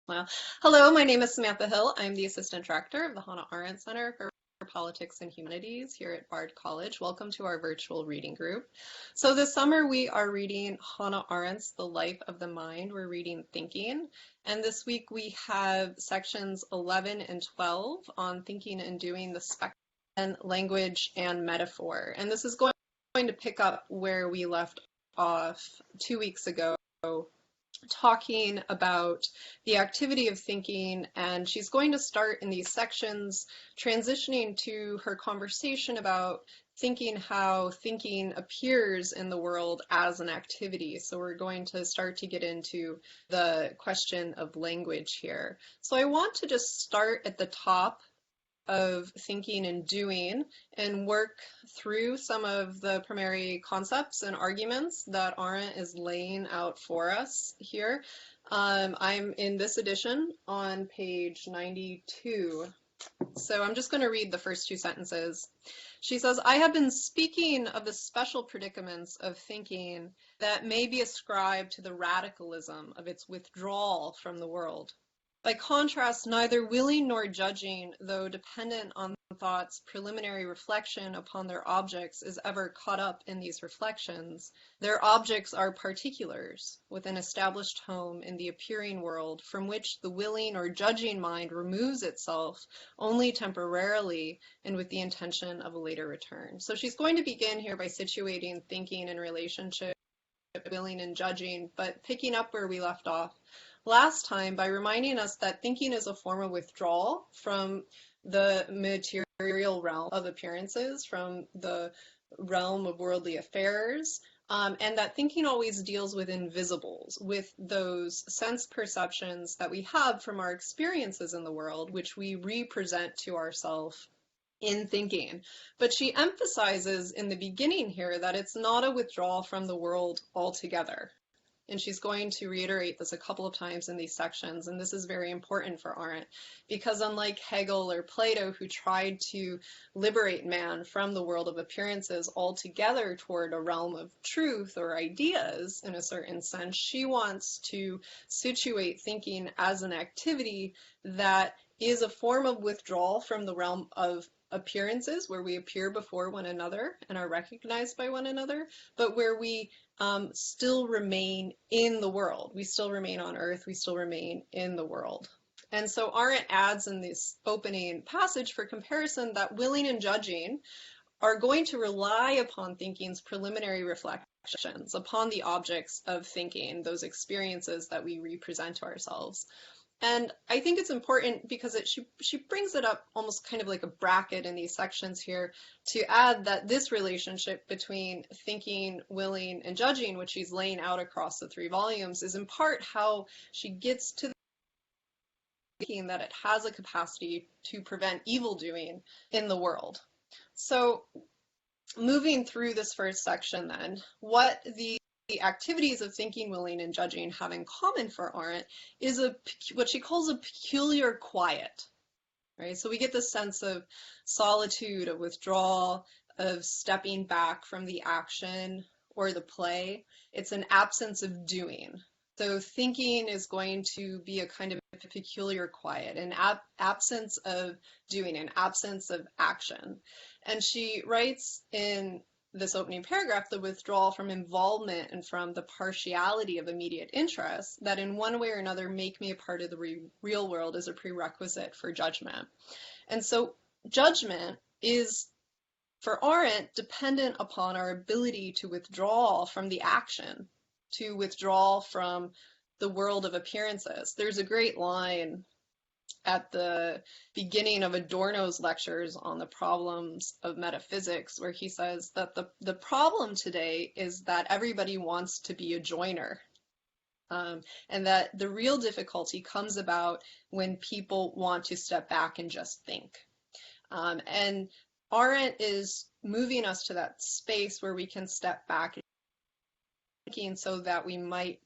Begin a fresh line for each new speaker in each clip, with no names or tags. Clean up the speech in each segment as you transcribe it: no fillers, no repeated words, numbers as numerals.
Well, hello, my name is Samantha Hill. I'm the Assistant Director of the Hannah Arendt Center for Politics and Humanities here at Bard College. Welcome to our virtual reading group. So this summer we are reading Hannah Arendt's The Life of the Mind. We're reading Thinking. And this week we have sections 11 and 12 on thinking and doing, the spectrum, and language and metaphor. And this is going to pick up where we left off 2 weeks ago, talking about the activity of thinking, and she's going to start in these sections transitioning to her conversation about thinking, how thinking appears in the world as an activity. So we're going to start to get into the question of language here. So I want to just start at the top of thinking and doing and work through some of the primary concepts and arguments that Arendt is laying out for us here. I'm in this edition on page 92. So I'm just going to read the first two sentences. She says, I have been speaking of the special predicaments of thinking that may be ascribed to the radicalism of its withdrawal from the world. By contrast, neither willing nor judging, though dependent on thought's preliminary reflection upon their objects, is ever caught up in these reflections. Their objects are particulars, with an established home in the appearing world, from which the willing or judging mind removes itself only temporarily and with the intention of a later return. So she's going to begin here by situating thinking in relationship, willing and judging, but picking up where we left off last time by reminding us that thinking is a form of withdrawal from the material realm of appearances, from the realm of worldly affairs, and that thinking always deals with invisibles, with those sense perceptions that we have from our experiences in the world, which we represent to ourselves in thinking. But she emphasizes in the beginning here that it's not a withdrawal from the world altogether. And she's going to reiterate this a couple of times in these sections, and this is very important for Arendt, because unlike Hegel or Plato, who tried to liberate man from the world of appearances altogether toward a realm of truth or ideas, in a certain sense, she wants to situate thinking as an activity that is a form of withdrawal from the realm of appearances, where we appear before one another and are recognized by one another, but where we still remain in the world. We still remain on earth. We still remain in the world. And so Arendt adds in this opening passage for comparison that willing and judging are going to rely upon thinking's preliminary reflections, upon the objects of thinking, those experiences that we represent to ourselves. And I think it's important because she brings it up almost kind of like a bracket in these sections here to add that this relationship between thinking, willing, and judging, which she's laying out across the 3 volumes, is in part how she gets to the thinking that it has a capacity to prevent evil doing in the world. So moving through this first section then, what the activities of thinking, willing, and judging have in common for Arendt is what she calls a peculiar quiet, right? So we get this sense of solitude, of withdrawal, of stepping back from the action or the play. It's an absence of doing. So thinking is going to be a kind of peculiar quiet, an absence of doing, an absence of action. And she writes in this opening paragraph, the withdrawal from involvement and from the partiality of immediate interests that in one way or another make me a part of the real world is a prerequisite for judgment. And so judgment is, for Arendt, dependent upon our ability to withdraw from the action, to withdraw from the world of appearances. There's a great line at the beginning of Adorno's lectures on the problems of metaphysics, where he says that the problem today is that everybody wants to be a joiner, and that the real difficulty comes about when people want to step back and just think. And Arendt is moving us to that space where we can step back and thinking so that we might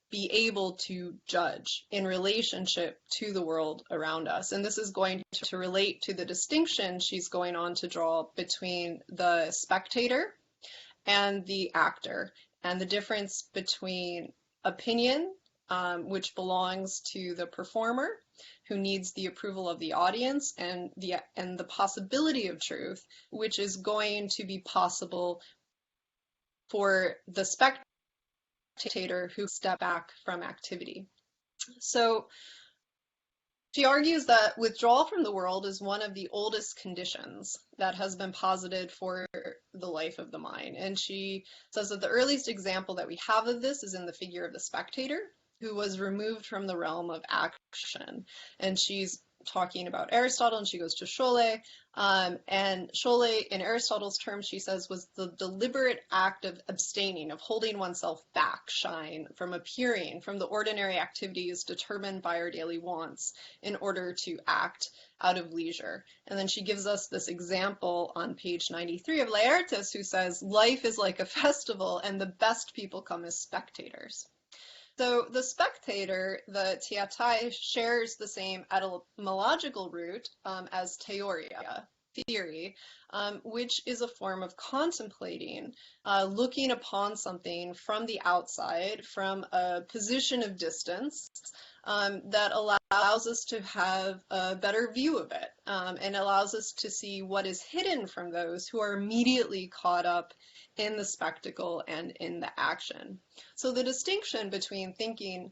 be able to judge in relationship to the world around us. And this is going to relate to the distinction she's going on to draw between the spectator and the actor, and the difference between opinion which belongs to the performer, who needs the approval of the audience, and the possibility of truth, which is going to be possible for the spectator who step back from activity. So she argues that withdrawal from the world is one of the oldest conditions that has been posited for the life of the mind. And she says that the earliest example that we have of this is in the figure of the spectator, who was removed from the realm of action. And she's talking about Aristotle, and she goes to Scholle. And Scholle, in Aristotle's terms, she says, was the deliberate act of abstaining, of holding oneself back, shying from appearing from the ordinary activities determined by our daily wants in order to act out of leisure. And then she gives us this example on page 93 of Laertes, who says, life is like a festival, and the best people come as spectators. So the spectator, the theatai, shares the same etymological root as theoria, theory, which is a form of contemplating, looking upon something from the outside, from a position of distance, that allows us to have a better view of it, and allows us to see what is hidden from those who are immediately caught up in the spectacle and in the action. So the distinction between thinking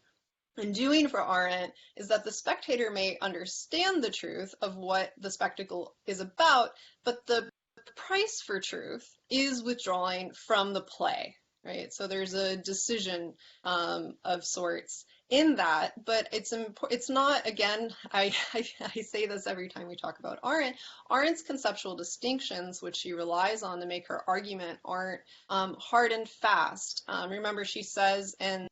and doing for Arendt is that the spectator may understand the truth of what the spectacle is about, but the price for truth is withdrawing from the play, right? So there's a decision of sorts in that, but it's not, again, I say this every time we talk about Arendt, Arendt's conceptual distinctions, which she relies on to make her argument, aren't hard and fast. Remember, she says in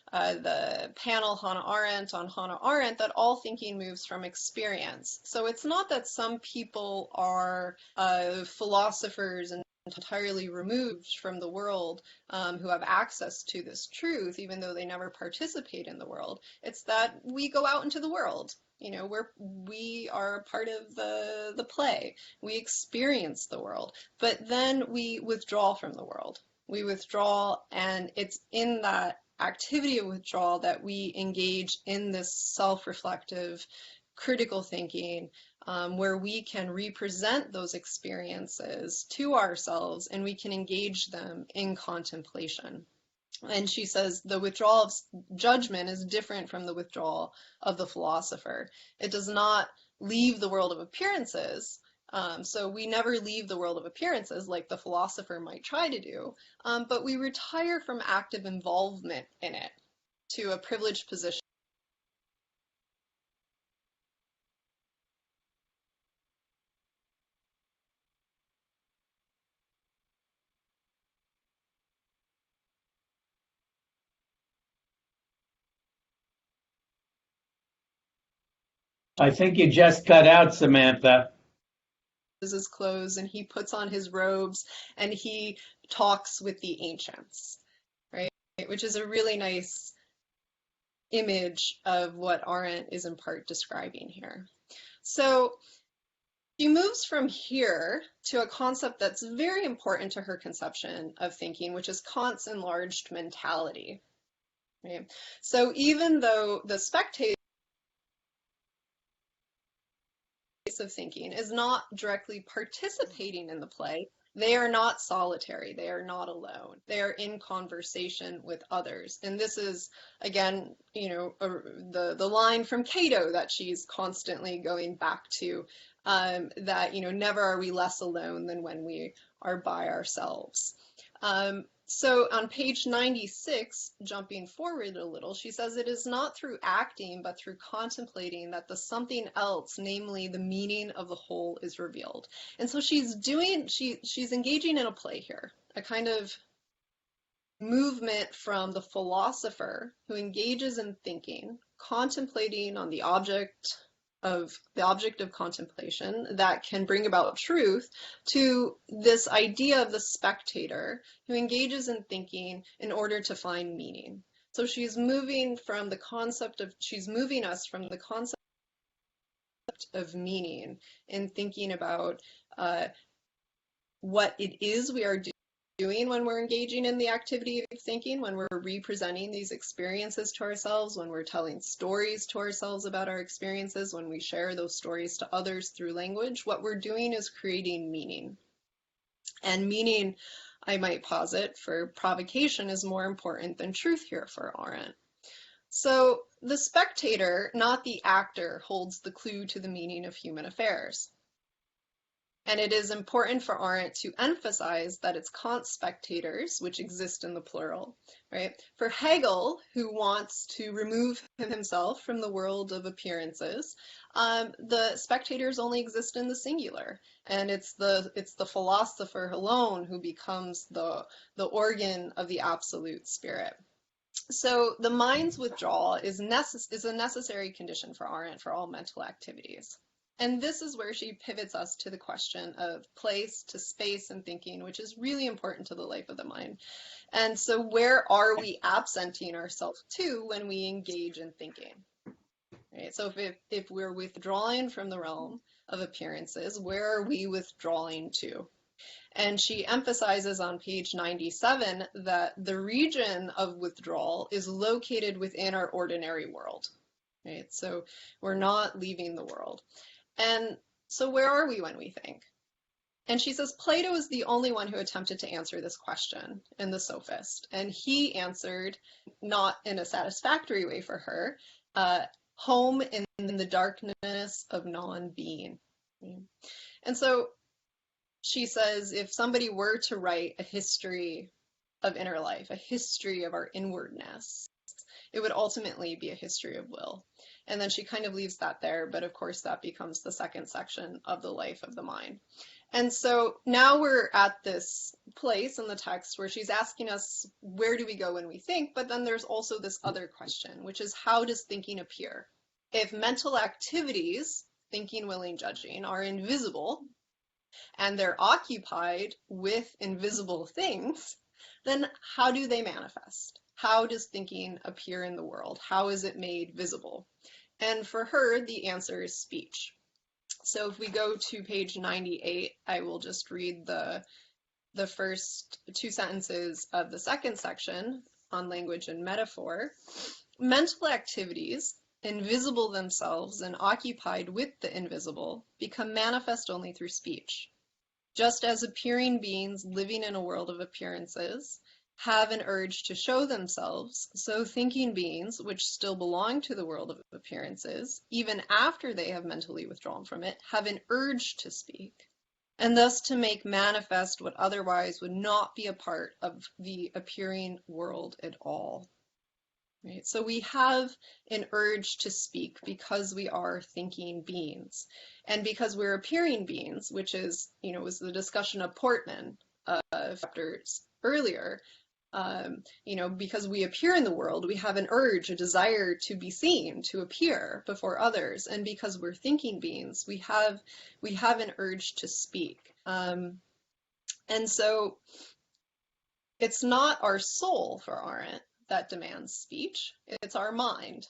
the panel Hannah Arendt on Hannah Arendt that all thinking moves from experience. So it's not that some people are philosophers and entirely removed from the world, who have access to this truth, even though they never participate in the world. It's that we go out into the world. You know, we are part of the play. We experience the world, but then we withdraw from the world. We withdraw, and it's in that activity of withdrawal that we engage in this self-reflective, critical thinking, where we can represent those experiences to ourselves and we can engage them in contemplation. And she says the withdrawal of judgment is different from the withdrawal of the philosopher. It does not leave the world of appearances. So we never leave the world of appearances like the philosopher might try to do, but we retire from active involvement in it to a privileged position.
I think you just cut out, Samantha.
His clothes and he puts on his robes and he talks with the ancients, right? Which is a really nice image of what Arendt is in part describing here. So she moves from here to a concept that's very important to her conception of thinking, which is Kant's enlarged mentality. Right? So even though the spectator of thinking is not directly participating in the play, they are not solitary, they are not alone, they are in conversation with others. And this is, again, you know, the line from Cato that she's constantly going back to, that, you know, never are we less alone than when we are by ourselves. So on page 96, jumping forward a little, she says it is not through acting, but through contemplating that the something else, namely the meaning of the whole, is revealed. And so she's engaging in a play here, a kind of movement from the philosopher who engages in thinking, contemplating on the object of contemplation that can bring about truth, to this idea of the spectator who engages in thinking in order to find meaning. So she's moving us from the concept of meaning in thinking about what it is we are doing when we're engaging in the activity of thinking, when we're representing these experiences to ourselves, when we're telling stories to ourselves about our experiences, when we share those stories to others through language, what we're doing is creating meaning. And meaning, I might posit, for provocation is more important than truth here for Arendt. So the spectator, not the actor, holds the clue to the meaning of human affairs. And it is important for Arendt to emphasize that it's spectators, which exist in the plural, right? For Hegel, who wants to remove himself from the world of appearances, the spectators only exist in the singular, and it's the philosopher alone who becomes the organ of the absolute spirit. So the mind's withdrawal is a necessary condition for Arendt for all mental activities. And this is where she pivots us to the question of place, to space and thinking, which is really important to the life of the mind. And so where are we absenting ourselves to when we engage in thinking? Right? So if we're withdrawing from the realm of appearances, where are we withdrawing to? And she emphasizes on page 97 that the region of withdrawal is located within our ordinary world. Right? So we're not leaving the world. And so where are we when we think? And she says Plato is the only one who attempted to answer this question in The Sophist. And he answered, not in a satisfactory way for her, home in the darkness of non-being. And so she says if somebody were to write a history of inner life, a history of our inwardness, it would ultimately be a history of will. And then she kind of leaves that there, but of course that becomes the second section of the life of the mind. And so now we're at this place in the text where she's asking us, where do we go when we think? But then there's also this other question, which is how does thinking appear? If mental activities, thinking, willing, judging, are invisible, and they're occupied with invisible things, then how do they manifest? How does thinking appear in the world? How is it made visible? And for her, the answer is speech. So if we go to page 98, I will just read the first two sentences of the second section on language and metaphor. Mental activities, invisible themselves and occupied with the invisible, become manifest only through speech. Just as appearing beings living in a world of appearances have an urge to show themselves, so thinking beings, which still belong to the world of appearances, even after they have mentally withdrawn from it, have an urge to speak, and thus to make manifest what otherwise would not be a part of the appearing world at all. Right? So we have an urge to speak because we are thinking beings, and because we're appearing beings, which is, was the discussion of Portman chapters earlier. Because we appear in the world, we have an urge, a desire to be seen, to appear before others, and because we're thinking beings, we have an urge to speak. And so it's not our soul for Arendt that demands speech, it's our mind.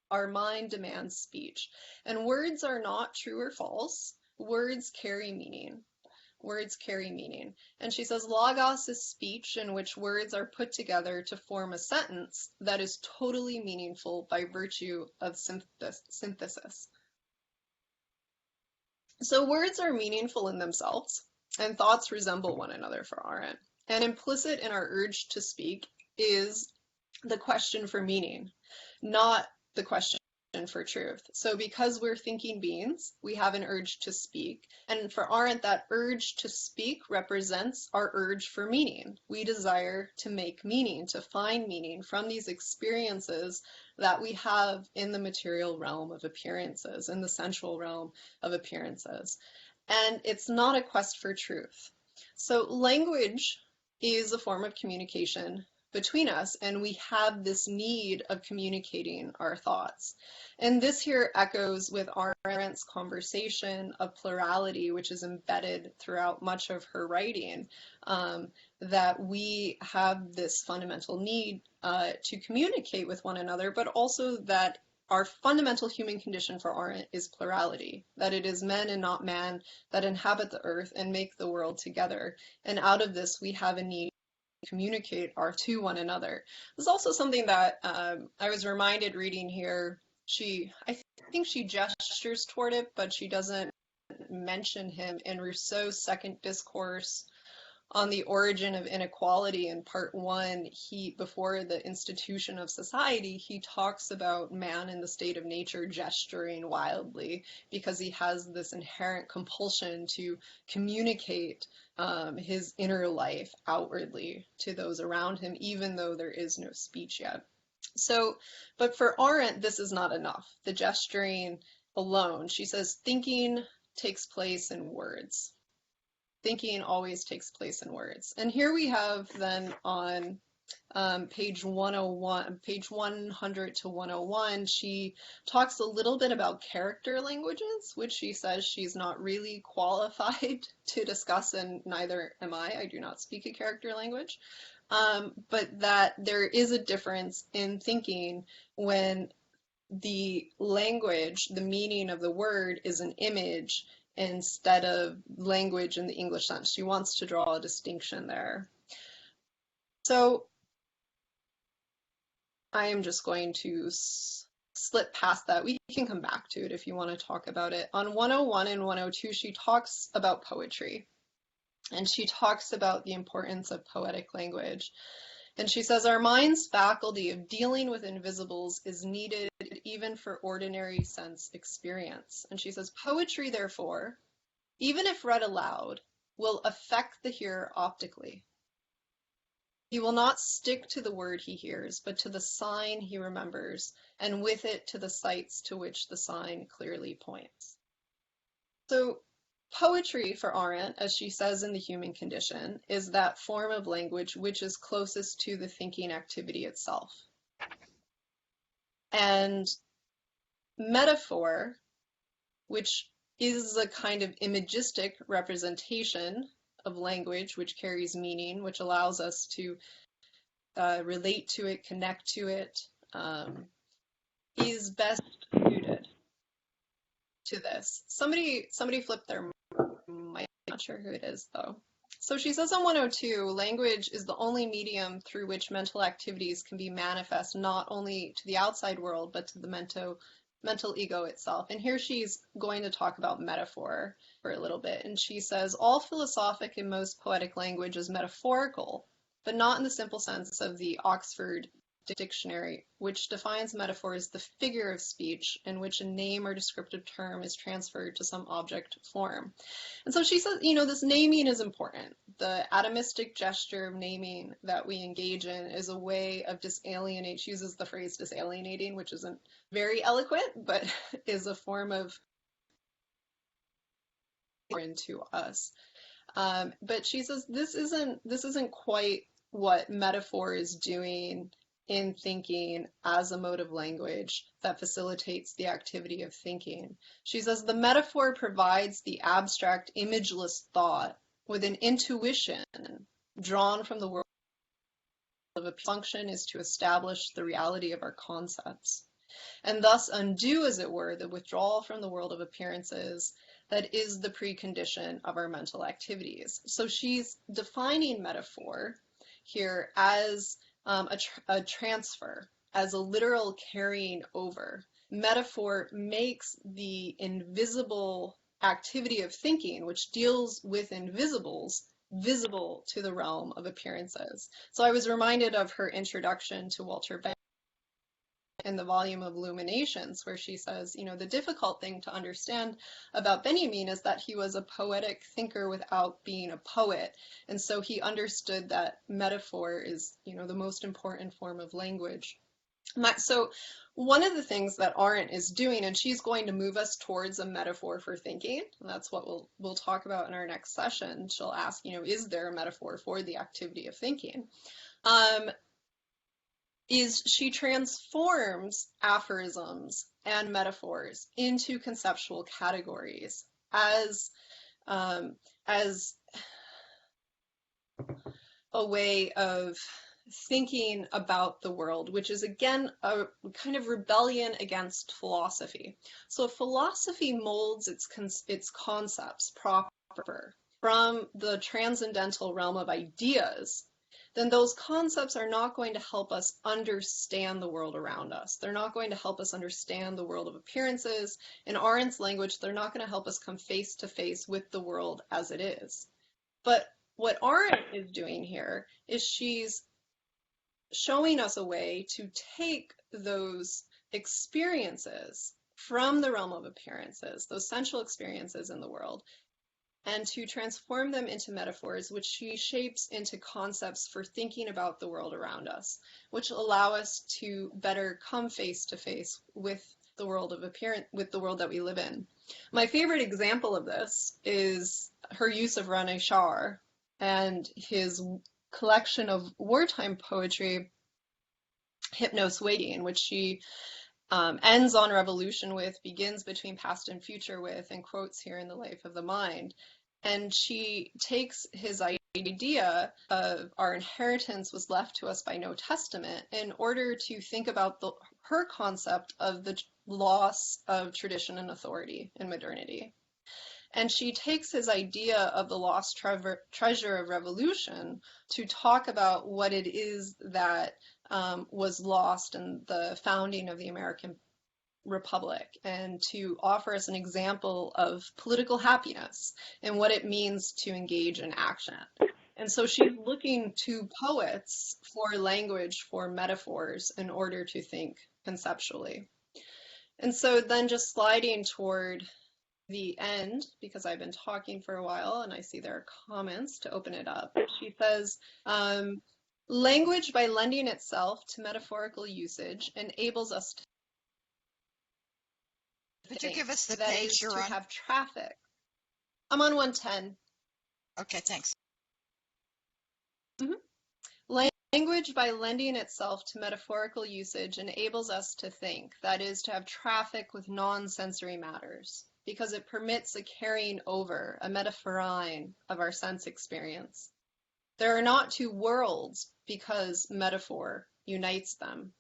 Our mind demands speech. And words are not true or false. Words carry meaning. Words carry meaning. And she says logos is speech in which words are put together to form a sentence that is totally meaningful by virtue of synthesis. So words are meaningful in themselves, and thoughts resemble one another for Arendt. And implicit in our urge to speak is the question for meaning, not the question for truth. So because we're thinking beings, we have an urge to speak. And for Arendt, that urge to speak represents our urge for meaning. We desire to make meaning, to find meaning from these experiences that we have in the material realm of appearances, in the sensual realm of appearances. And it's not a quest for truth. So language is a form of communication between us, and we have this need of communicating our thoughts. And this here echoes with Arendt's conversation of plurality, which is embedded throughout much of her writing, that we have this fundamental need to communicate with one another, but also that our fundamental human condition for Arendt is plurality, that it is men and not man that inhabit the earth and make the world together. And out of this, we have a need to communicate to one another. This is also something that I was reminded reading here. I think she gestures toward it, but she doesn't mention him in Rousseau's second discourse on the origin of inequality in part 1. Before the institution of society, he talks about man in the state of nature gesturing wildly because he has this inherent compulsion to communicate his inner life outwardly to those around him, even though there is no speech yet. So, but for Arendt, this is not enough. The gesturing alone, she says, thinking takes place in words. Thinking always takes place in words. And here we have then on page 101, page 100 to 101, she talks a little bit about character languages, which she says she's not really qualified to discuss, and neither am I. I do not speak a character language. But that there is a difference in thinking when the language, the meaning of the word is an image instead of language in the English sense. She wants to draw a distinction there. So I am just going to slip past that. We can come back to it if you want to talk about it. On 101 and 102, she talks about poetry, and she talks about the importance of poetic language. And she says, our mind's faculty of dealing with invisibles is needed even for ordinary sense experience. And she says, poetry, therefore, even if read aloud, will affect the hearer optically. He will not stick to the word he hears, but to the sign he remembers, and with it to the sights to which the sign clearly points. So poetry for Arendt, as she says in The Human Condition, is that form of language which is closest to the thinking activity itself. And metaphor, which is a kind of imagistic representation of language which carries meaning, which allows us to relate to it, connect to it, is best suited to this. Somebody flipped their mic. I'm not sure who it is, though. So she says on 102, language is the only medium through which mental activities can be manifest not only to the outside world, but to the mental ego itself. And here she's going to talk about metaphor for a little bit. And she says, all philosophic and most poetic language is metaphorical, but not in the simple sense of the Oxford Dictionary, which defines metaphor as the figure of speech in which a name or descriptive term is transferred to some object form. And so she says, this naming is important. The atomistic gesture of naming that we engage in is a way of disalienate. She uses the phrase disalienating, which isn't very eloquent, but is a form of to us. But she says this isn't quite what metaphor is doing in thinking as a mode of language that facilitates the activity of thinking. She says the metaphor provides the abstract, imageless thought with an intuition drawn from the world of a function is to establish the reality of our concepts, and thus undo, as it were, the withdrawal from the world of appearances that is the precondition of our mental activities. So she's defining metaphor here as a transfer, as a literal carrying over. Metaphor makes the invisible activity of thinking, which deals with invisibles, visible to the realm of appearances. So I was reminded of her introduction to Walter Benjamin in the volume of Illuminations, where she says, the difficult thing to understand about Benjamin is that he was a poetic thinker without being a poet. And so he understood that metaphor is, the most important form of language. So one of the things that Arendt is doing, and she's going to move us towards a metaphor for thinking, and that's what we'll talk about in our next session. She'll ask, is there a metaphor for the activity of thinking? Is she transforms aphorisms and metaphors into conceptual categories as a way of thinking about the world, which is again a kind of rebellion against philosophy. So if philosophy molds its concepts proper from the transcendental realm of ideas, then those concepts are not going to help us understand the world around us. They're not going to help us understand the world of appearances. In Arendt's language, they're not going to help us come face to face with the world as it is. But what Arendt is doing here is she's showing us a way to take those experiences from the realm of appearances, those central experiences in the world, and to transform them into metaphors, which she shapes into concepts for thinking about the world around us, which allow us to better come face to face with the world of appearance, with the world that we live in. My favorite example of this is her use of René Char and his collection of wartime poetry, Hypnos Waiting, which she ends on revolution with, begins between past and future with, and quotes here in The Life of the Mind. And she takes his idea of our inheritance was left to us by no testament in order to think about her concept of the loss of tradition and authority in modernity. And she takes his idea of the lost treasure of revolution to talk about what it is that was lost in the founding of the American Republic, and to offer us an example of political happiness and what it means to engage in action. And so she's looking to poets for language, for metaphors, in order to think conceptually. And so then just sliding toward the end, because I've been talking for a while and I see there are comments to open it up. She says, language, by lending itself to metaphorical usage, enables us to
Could you give us the
that
page
is
you're
to
on?
have traffic. I'm on 110.
Okay, thanks.
Language, by lending itself to metaphorical usage, enables us to think, that is, to have traffic with non-sensory matters, because it permits a carrying over, a metaphorein of our sense experience. There are not two worlds because metaphor unites them.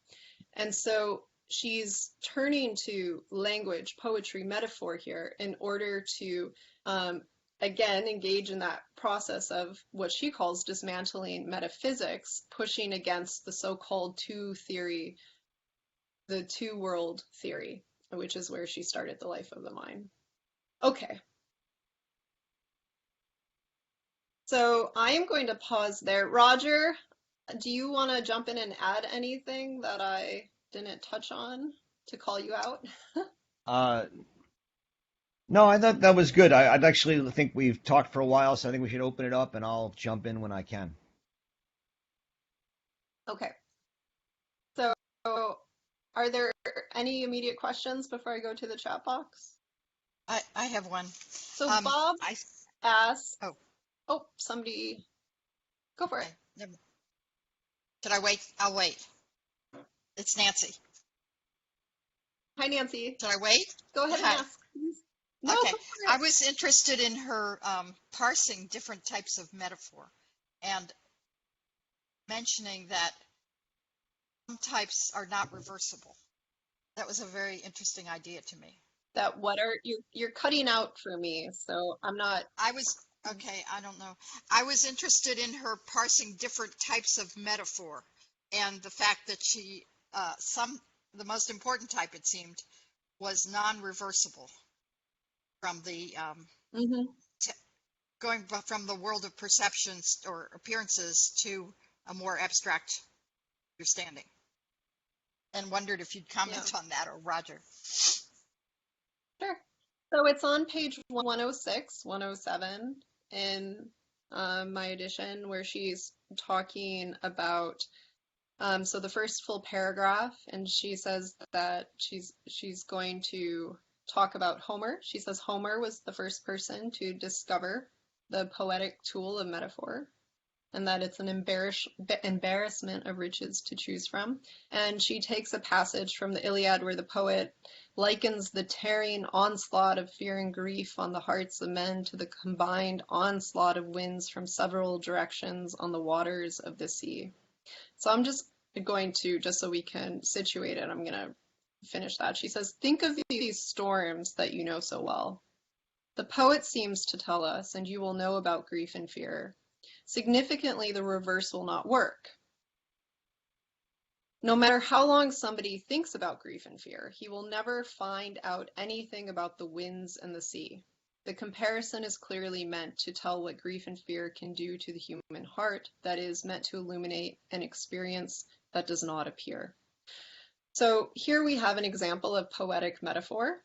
And so she's turning to language, poetry, metaphor here in order to, again, engage in that process of what she calls dismantling metaphysics, pushing against the so-called two theory, the two-world theory, which is where she started The Life of the Mind. Okay. So I am going to pause there. Roger, do you want to jump in and add anything that I didn't touch on to call you out?
No, I thought that was good. I'd actually think we've talked for a while, so I think we should open it up, and I'll jump in when I can.
Okay. So are there any immediate questions before I go to the chat box?
I have one.
So Bob asked,
Oh,
somebody, go for it.
okay. Should I wait? I'll wait. It's Nancy.
Hi, Nancy.
Should I wait?
Go ahead and
Hi.
ask, please. No,
Okay.
go for
I
it.
was interested in her parsing different types of metaphor and mentioning that some types are not reversible. That was a very interesting idea to me.
That what are you're cutting out for me, so I'm not.
Okay, I don't know. I was interested in her parsing different types of metaphor and the fact that she, the most important type, it seemed, was non-reversible from the,
Mhm.
going from the world of perceptions or appearances to a more abstract understanding. And wondered if you'd comment on that, or Roger.
Sure. So it's on page 106, 107 in my edition, where she's talking about, so the first full paragraph, and she says that she's going to talk about Homer. She says Homer was the first person to discover the poetic tool of metaphor, and that it's an embarrassment of riches to choose from. And she takes a passage from the Iliad where the poet likens the tearing onslaught of fear and grief on the hearts of men to the combined onslaught of winds from several directions on the waters of the sea. So I'm just going to, just so we can situate it, I'm going to finish that. She says, think of these storms that you know so well. The poet seems to tell us, and you will know about grief and fear. Significantly, the reverse will not work. No matter how long somebody thinks about grief and fear, he will never find out anything about the winds and the sea. The comparison is clearly meant to tell what grief and fear can do to the human heart, that is, meant to illuminate an experience that does not appear. So here we have an example of poetic metaphor,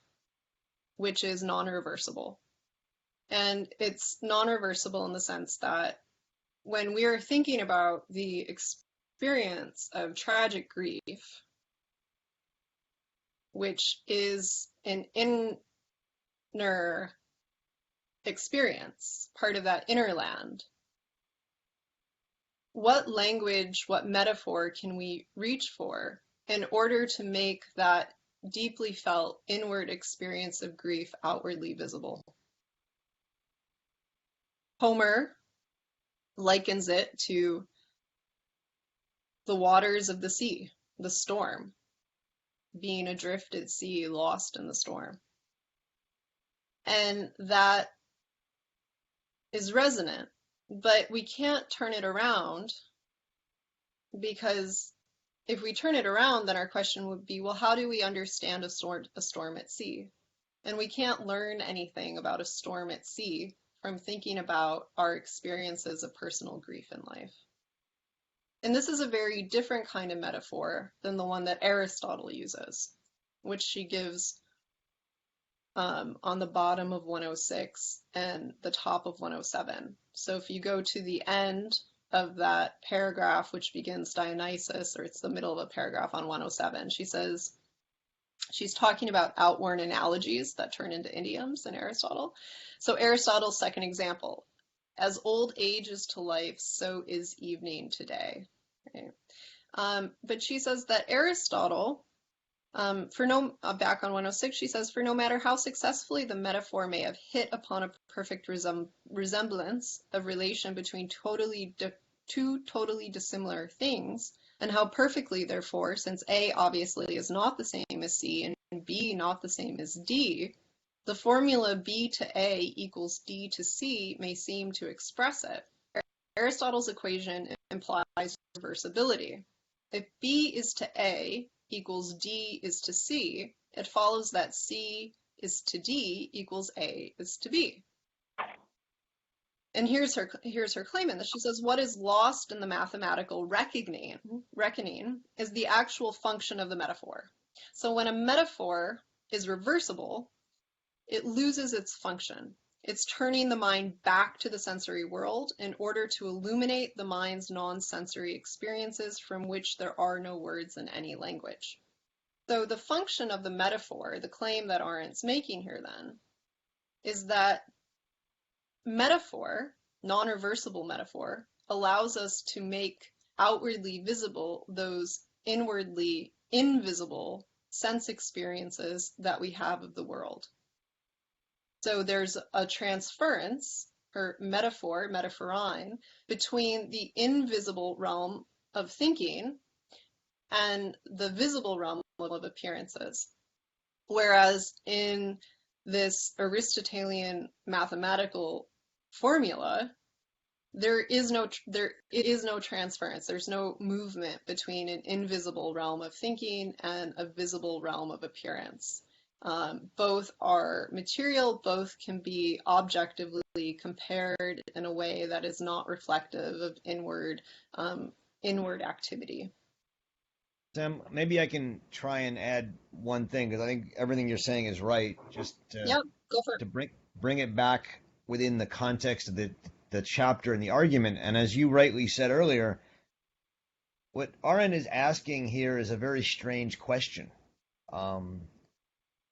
which is non-reversible. And it's non-reversible in the sense that when we are thinking about the experience of tragic grief, which is an inner experience, part of that inner land, what language, what metaphor can we reach for in order to make that deeply felt inward experience of grief outwardly visible? Homer likens it to the waters of the sea, the storm, being adrift at sea, lost in the storm. And that is resonant, but we can't turn it around, because if we turn it around, then our question would be, well, how do we understand a storm at sea? And we can't learn anything about a storm at sea from thinking about our experiences of personal grief in life. And this is a very different kind of metaphor than the one that Aristotle uses, which she gives on the bottom of 106 and the top of 107. So if you go to the end of that paragraph, which begins Dionysus, or it's the middle of a paragraph on 107, she says, she's talking about outworn analogies that turn into idioms in Aristotle. So Aristotle's second example, as old age is to life, so is evening to day. Right? But she says that Aristotle, back on 106, she says, for no matter how successfully the metaphor may have hit upon a perfect resemblance of relation between two totally dissimilar things, and how perfectly, therefore, since A obviously is not the same as C and B not the same as D, the formula B to A equals D to C may seem to express it. Aristotle's equation implies reversibility. If B is to A equals D is to C, it follows that C is to D equals A is to B. And here's her claim in this. She says, what is lost in the mathematical reckoning is the actual function of the metaphor. So when a metaphor is reversible, it loses its function. It's turning the mind back to the sensory world in order to illuminate the mind's non-sensory experiences from which there are no words in any language. So the function of the metaphor, the claim that Arendt's making here then, is that metaphor, non-reversible metaphor, allows us to make outwardly visible those inwardly invisible sense experiences that we have of the world. So there's a transference, or metaphor, metaphorein, between the invisible realm of thinking and the visible realm of appearances. Whereas in this Aristotelian mathematical formula, it is no transference. There's no movement between an invisible realm of thinking and a visible realm of appearance. Both are material, both can be objectively compared in a way that is not reflective of inward activity.
Sam, maybe I can try and add one thing, because I think everything you're saying is right. Just
Yep, go for it.
To bring it back within the context of the chapter and the argument. And as you rightly said earlier, what Arendt is asking here is a very strange question,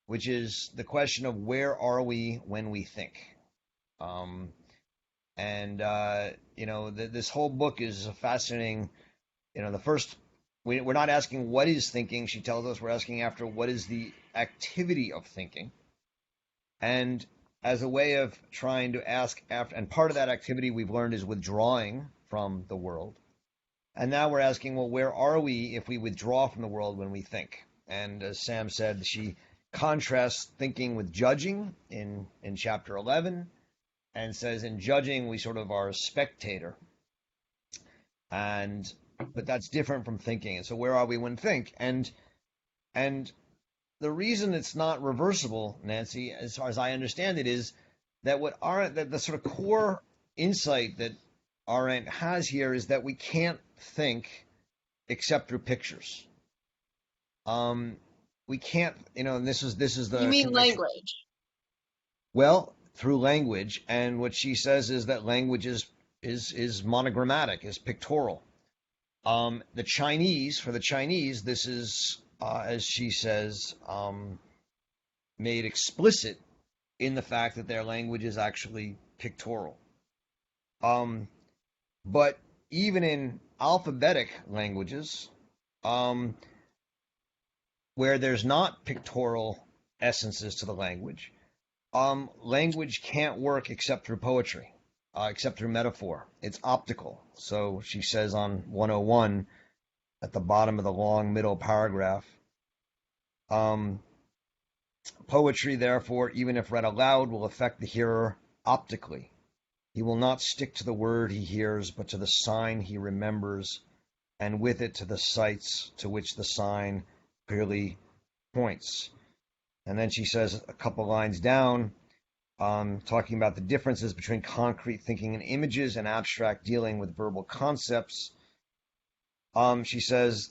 which is the question of where are we when we think? This whole book is a fascinating, we're not asking what is thinking, she tells us. We're asking after what is the activity of thinking. And as a way of trying to ask after, and part of that activity we've learned is withdrawing from the world. And now we're asking, well, where are we if we withdraw from the world when we think? And as Sam said, she contrasts thinking with judging in chapter 11, and says in judging we sort of are a spectator, but that's different from thinking. And so where are we when think? And the reason it's not reversible, Nancy, as far as I understand it, is that the sort of core insight that Arendt has here is that we can't think except through pictures. We can't, and this is the
You mean
connection.
language?
Well, through language, and what she says is that language is monogrammatic, is pictorial. For the Chinese, this is, as she says, made explicit in the fact that their language is actually pictorial. But even in alphabetic languages, where there's not pictorial essences to the language, language can't work except through poetry, except through metaphor. It's optical. So she says on 101 at the bottom of the long middle paragraph, poetry, therefore, even if read aloud, will affect the hearer optically. He will not stick to the word he hears, but to the sign he remembers, and with it to the sights to which the sign clearly points. And then she says a couple lines down, talking about the differences between concrete thinking and images and abstract dealing with verbal concepts. She says,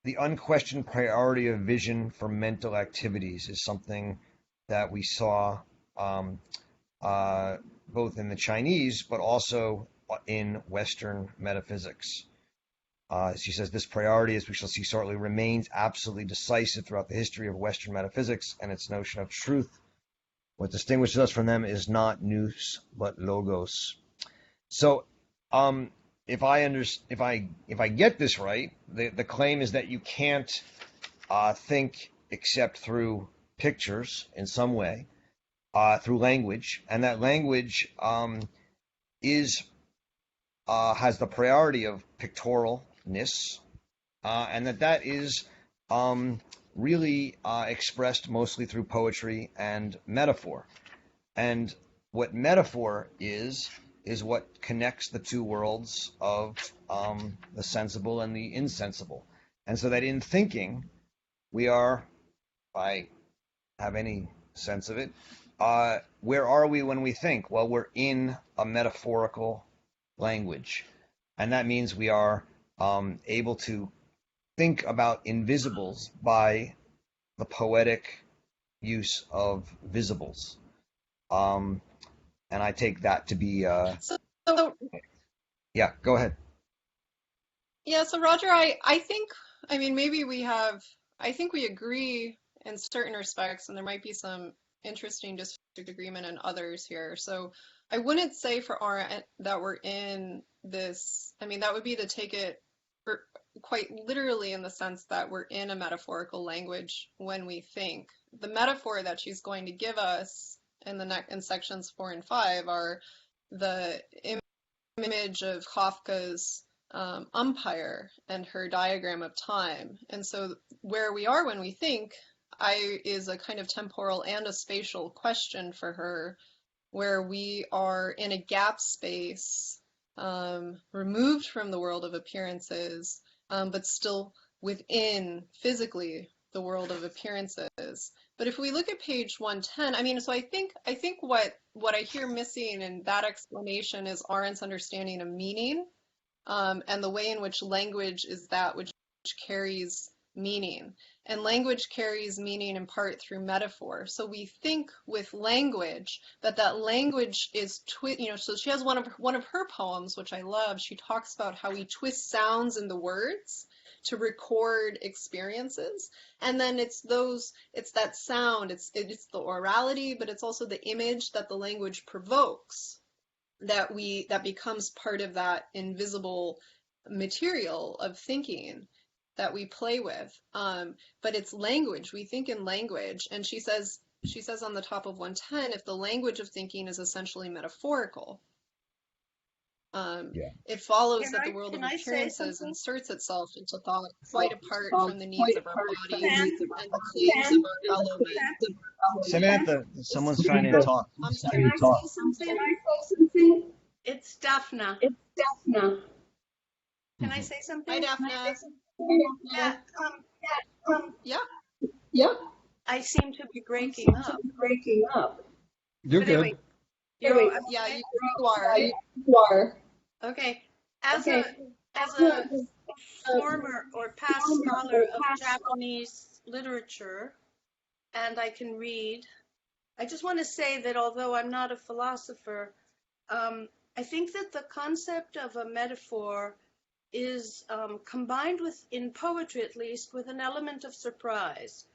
the unquestioned priority of vision for mental activities is something that we saw both in the Chinese, but also in Western metaphysics. She says this priority, as we shall see shortly, remains absolutely decisive throughout the history of Western metaphysics and its notion of truth. What distinguishes us from them is not nous, but logos. So, if I get this right, the claim is that you can't think except through pictures in some way, through language, and that language has the priority of pictorialness, and that is really expressed mostly through poetry and metaphor. And what metaphor is what connects the two worlds of the sensible and the insensible. And so that in thinking, we are, if I have any sense of it, where are we when we think? Well, we're in a metaphorical language. And that means we are able to think about invisibles by the poetic use of visibles. And I take that to be...
So,
yeah, go ahead.
yeah, so Roger, I think, I mean, I think we agree in certain respects, and there might be some interesting disagreement in others here. So I wouldn't say for Arendt that we're in this, I mean, that would be to take it quite literally in the sense that we're in a metaphorical language when we think. The metaphor that she's going to give us in sections 4 and 5 are the image of Kafka's umpire and her diagram of time. And so where we are when we think is a kind of temporal and a spatial question for her, where we are in a gap space, removed from the world of appearances, but still within physically the world of appearances. But if we look at page 110, I mean, so I think what I hear missing in that explanation is Arendt's understanding of meaning, and the way in which language is that which carries meaning. And language carries meaning in part through metaphor. So we think with language that language is so she has one of her poems, which I love. She talks about how we twist sounds in the words to record experiences, and then it's that sound, it's the orality, but it's also the image that the language provokes that becomes part of that invisible material of thinking that we play with. But it's language. We think in language. And she says on the top of 110, if the language of thinking is essentially metaphorical.
Yeah.
It follows
Can
that the
I
world of
can I say
appearances
something?
inserts itself into thought quite apart from the needs
Quite
of our
apart from the
bodies
needs of
and
our
the claims of
bodies
our fellow men.
Samantha, someone's trying to talk.
I'm
Can I
sorry.
say something? Can I say something? It's Daphna. It's Daphna. Can I say
Hi,
something?
Daphne.
Yeah.
Yeah.
Yep. I seem to be breaking up.
Breaking up.
You're
But anyway,
good.
you're all
Yeah,
okay?
you are.
You are.
Okay. As a former or past scholar of Japanese literature, and I can read, I just want to say that although I'm not a philosopher, I think that the concept of a metaphor is combined with, in poetry at least, with an element of surprise.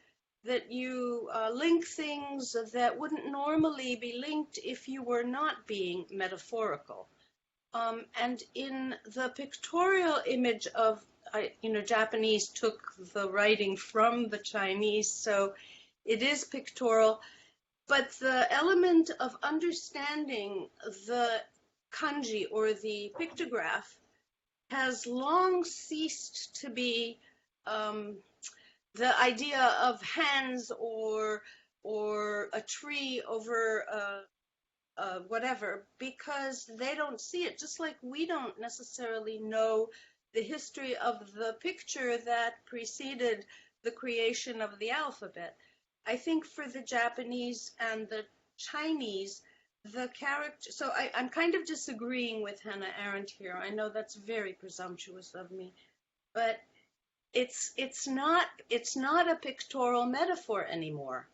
That you link things that wouldn't normally be linked if you were not being metaphorical. And in the pictorial image of, Japanese took the writing from the Chinese, so it is pictorial, but the element of understanding the kanji or the pictograph has long ceased to be the idea of hands or a tree over whatever, because they don't see it, just like we don't necessarily know the history of the picture that preceded the creation of the alphabet. I think for the Japanese and the Chinese, the character, so I'm kind of disagreeing with Hannah Arendt here. I know that's very presumptuous of me, but it's not a pictorial metaphor anymore.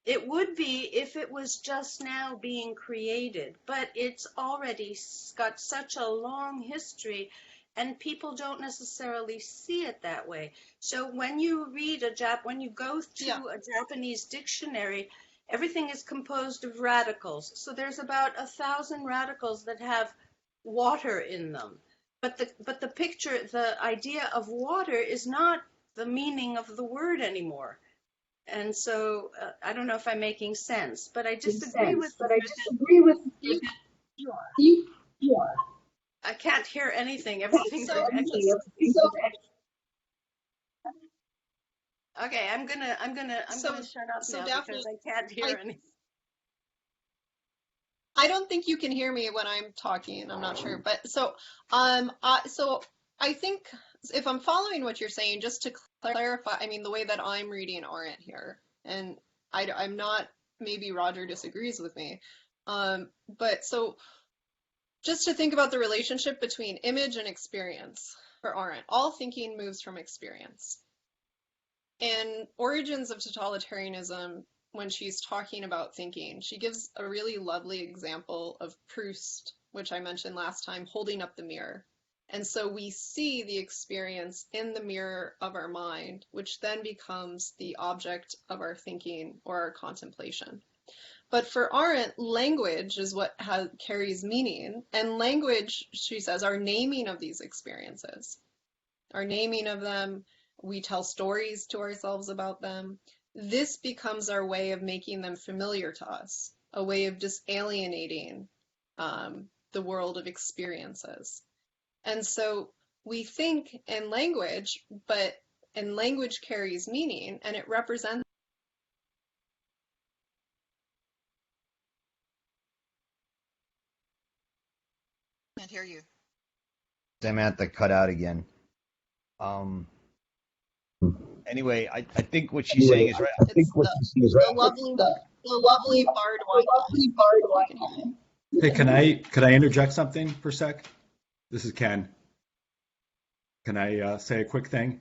It would be if it was just now being created, but it's already got such a long history and people don't necessarily see it that way. So when you read when you go to a Japanese dictionary, everything is composed of radicals. So there's about 1,000 radicals that have water in them. But the picture, the idea of water is not the meaning of the word anymore. And so I don't know if I'm making sense, but I disagree with you.
You are.
I can't hear anything. Everything's
So,
okay. I'm gonna shut up
so
now
Daphne,
because I can't hear anything.
I don't think you can hear me when I'm talking. I'm not sure, but so I think if I'm following what you're saying, just to clarify, I mean the way that I'm reading Arendt here, and I'm not. Maybe Roger disagrees with me, but so just to think about the relationship between image and experience for Arendt, all thinking moves from experience. In Origins of Totalitarianism, when she's talking about thinking, she gives a really lovely example of Proust, which I mentioned last time, holding up the mirror. And so we see the experience in the mirror of our mind, which then becomes the object of our thinking or our contemplation. But for Arendt, language is what carries meaning. And language, she says, our naming of these experiences, our naming of them, we tell stories to ourselves about them. This becomes our way of making them familiar to us, a way of disalienating the world of experiences. And so we think in language, and language carries meaning, and it represents.
Can't hear you.
Samantha cut out again. Anyway, I think what she's saying is right.
It's the lovely barred white line.
Hey, could I interject something for a sec? This is Ken. Can I say a quick thing?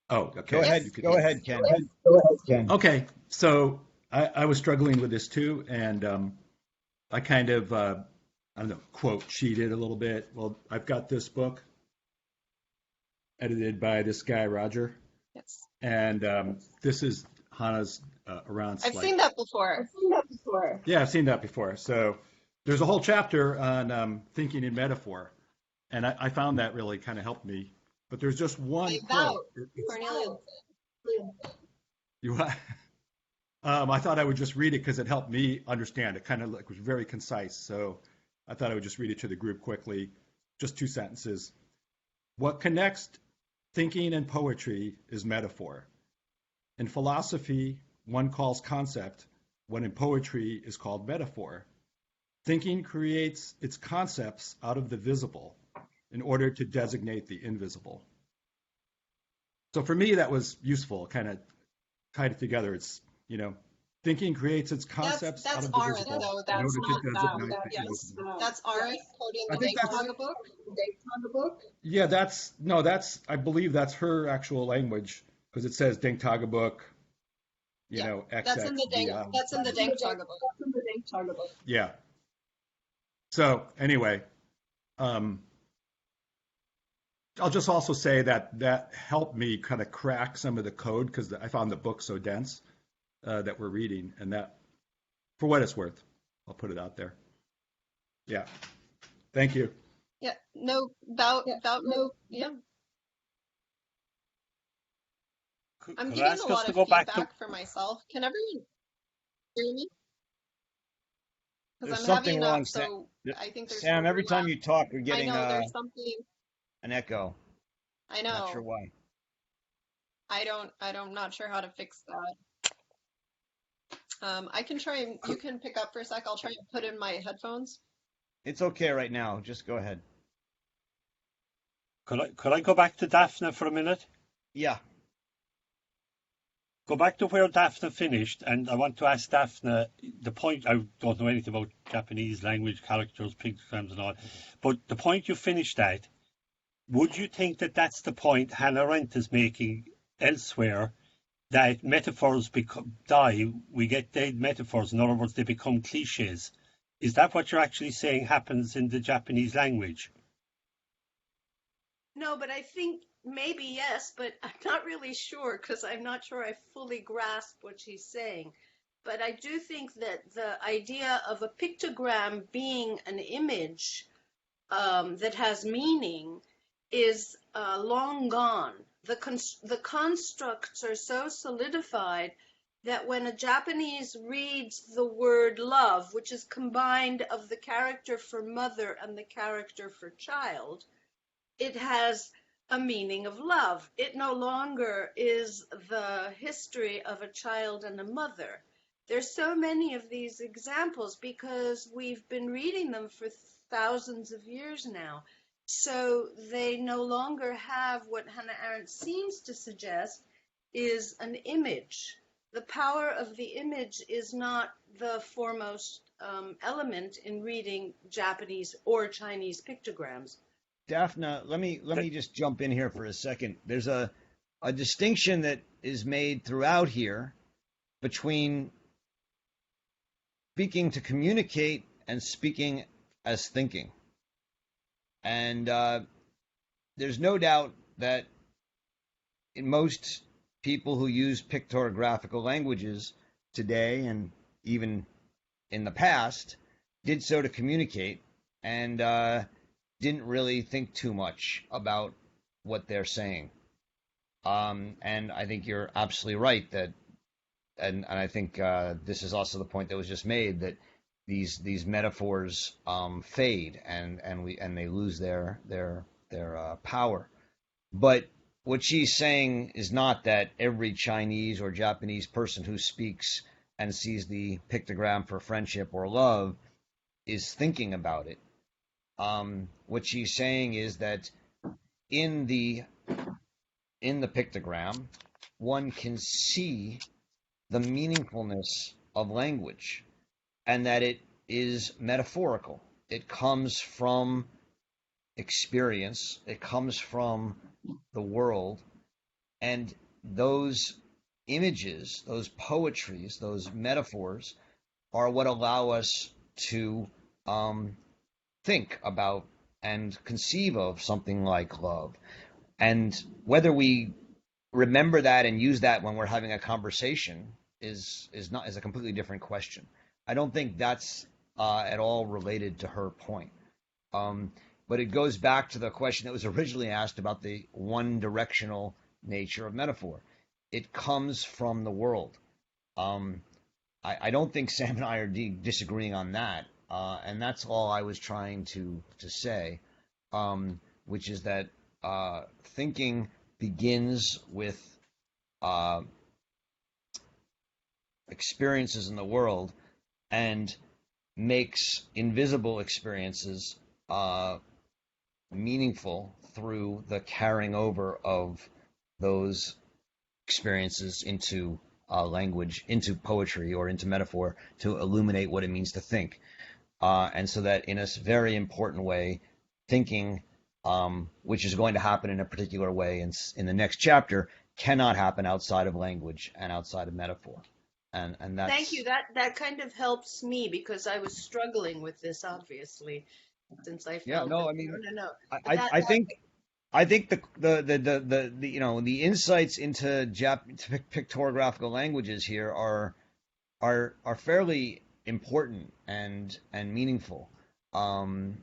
Oh, okay.
Go ahead.
Yes.
Go ahead, Ken.
Go ahead, Ken.
Okay, so I was struggling with this too, and I kind of, I don't know, quote cheated a little bit. Well, I've got this book edited by this guy, Roger.
Yes.
And this is Hannah's Arendt's.
I've seen that before.
Yeah, I've seen that before. So there's a whole chapter on thinking in metaphor, and I found that really kind of helped me. But there's just one quote.
Cornelia.
You, I thought I would just read it because it helped me understand. It kind of was very concise. So I thought I would just read it to the group quickly, just 2 sentences. What connects thinking and poetry is metaphor. In philosophy, one calls concept what in poetry is called metaphor. Thinking creates its concepts out of the visible in order to designate the invisible. So for me, that was useful, kind of tied it together. It's, thinking creates its concepts out
That's
of the
Arendt,
visible
though.
in
That's
order to
not
designate the
yes.
invisible.
That's Arendt quoting
I
the
think that's,
Denktagebuch.
I believe that's her actual language, because it says Denktagebuch,
That's in the
XX.
that's in the Denktagebuch.
Yeah. So anyway, I'll just also say that helped me kind of crack some of the code, because I found the book so dense that we're reading, and that, for what it's worth, I'll put it out there. Yeah. Thank you.
Yeah. No. About no. Yeah. I'm
Could I
getting
ask
a
us
lot
to
of
go back to?
feedback for myself. Can everyone hear me? Because
There's
I'm having
something
enough.
wrong,
So I think there's
Sam. Every time
overlap.
you talk, we're
I
getting
know there's something.
an echo.
I
Not sure
know.
why.
I'm not sure how to fix that. I can try and you can pick up for a sec. I'll try and put in my headphones.
It's okay right now. Just go ahead.
Could I go back to Daphne for a minute?
Yeah.
Go back to where Daphne finished, and I want to ask Daphne the point. I don't know anything about Japanese language, characters, pictograms, and all, but the point you finished at, would you think that that's the point Hannah Arendt is making elsewhere, that metaphors die, we get dead metaphors, in other words, they become cliches? Is that what you're actually saying happens in the Japanese language?
No, but I think maybe yes, but I'm not really sure because I'm not sure I fully grasp what she's saying. But I do think that the idea of a pictogram being an image that has meaning is long gone. The constructs are so solidified that when a Japanese reads the word love, which is combined of the character for mother and the character for child, it has a meaning of love. It no longer is the history of a child and a mother. There's so many of these examples because we've been reading them for thousands of years now. So they no longer have what Hannah Arendt seems to suggest is an image. The power of the image is not the foremost element in reading Japanese or Chinese pictograms.
Daphne, let me just jump in here for a second. There's a distinction that is made throughout here between speaking to communicate and speaking as thinking. And there's no doubt that in most people who use pictographical languages today, and even in the past, did so to communicate, and didn't really think too much about what they're saying. And I think you're absolutely right that, and I think this is also the point that was just made, that these metaphors fade and they lose their power. But what she's saying is not that every Chinese or Japanese person who speaks and sees the pictogram for friendship or love is thinking about it. What she's saying is that in the pictogram, one can see the meaningfulness of language, and that it is metaphorical. It comes from experience. It comes from the world, and those images, those poetries, those metaphors are what allow us to think about and conceive of something like love. And whether we remember that and use that when we're having a conversation is a completely different question. I don't think that's at all related to her point. But it goes back to the question that was originally asked about the one-directional nature of metaphor. It comes from the world. I don't think Sam and I are disagreeing on that. And that's all I was trying to say, which is that thinking begins with experiences in the world and makes invisible experiences meaningful through the carrying over of those experiences into language, into poetry, or into metaphor to illuminate what it means to think. And so that in a very important way, thinking, which is going to happen in a particular way in the next chapter, cannot happen outside of language and outside of metaphor. And that's...
Thank you. That kind of helps me because I was struggling with this, obviously, since I
Yeah,
felt
no,
that,
I mean,
no.
I think the you know, the insights into pictographical languages here are fairly important and meaningful, and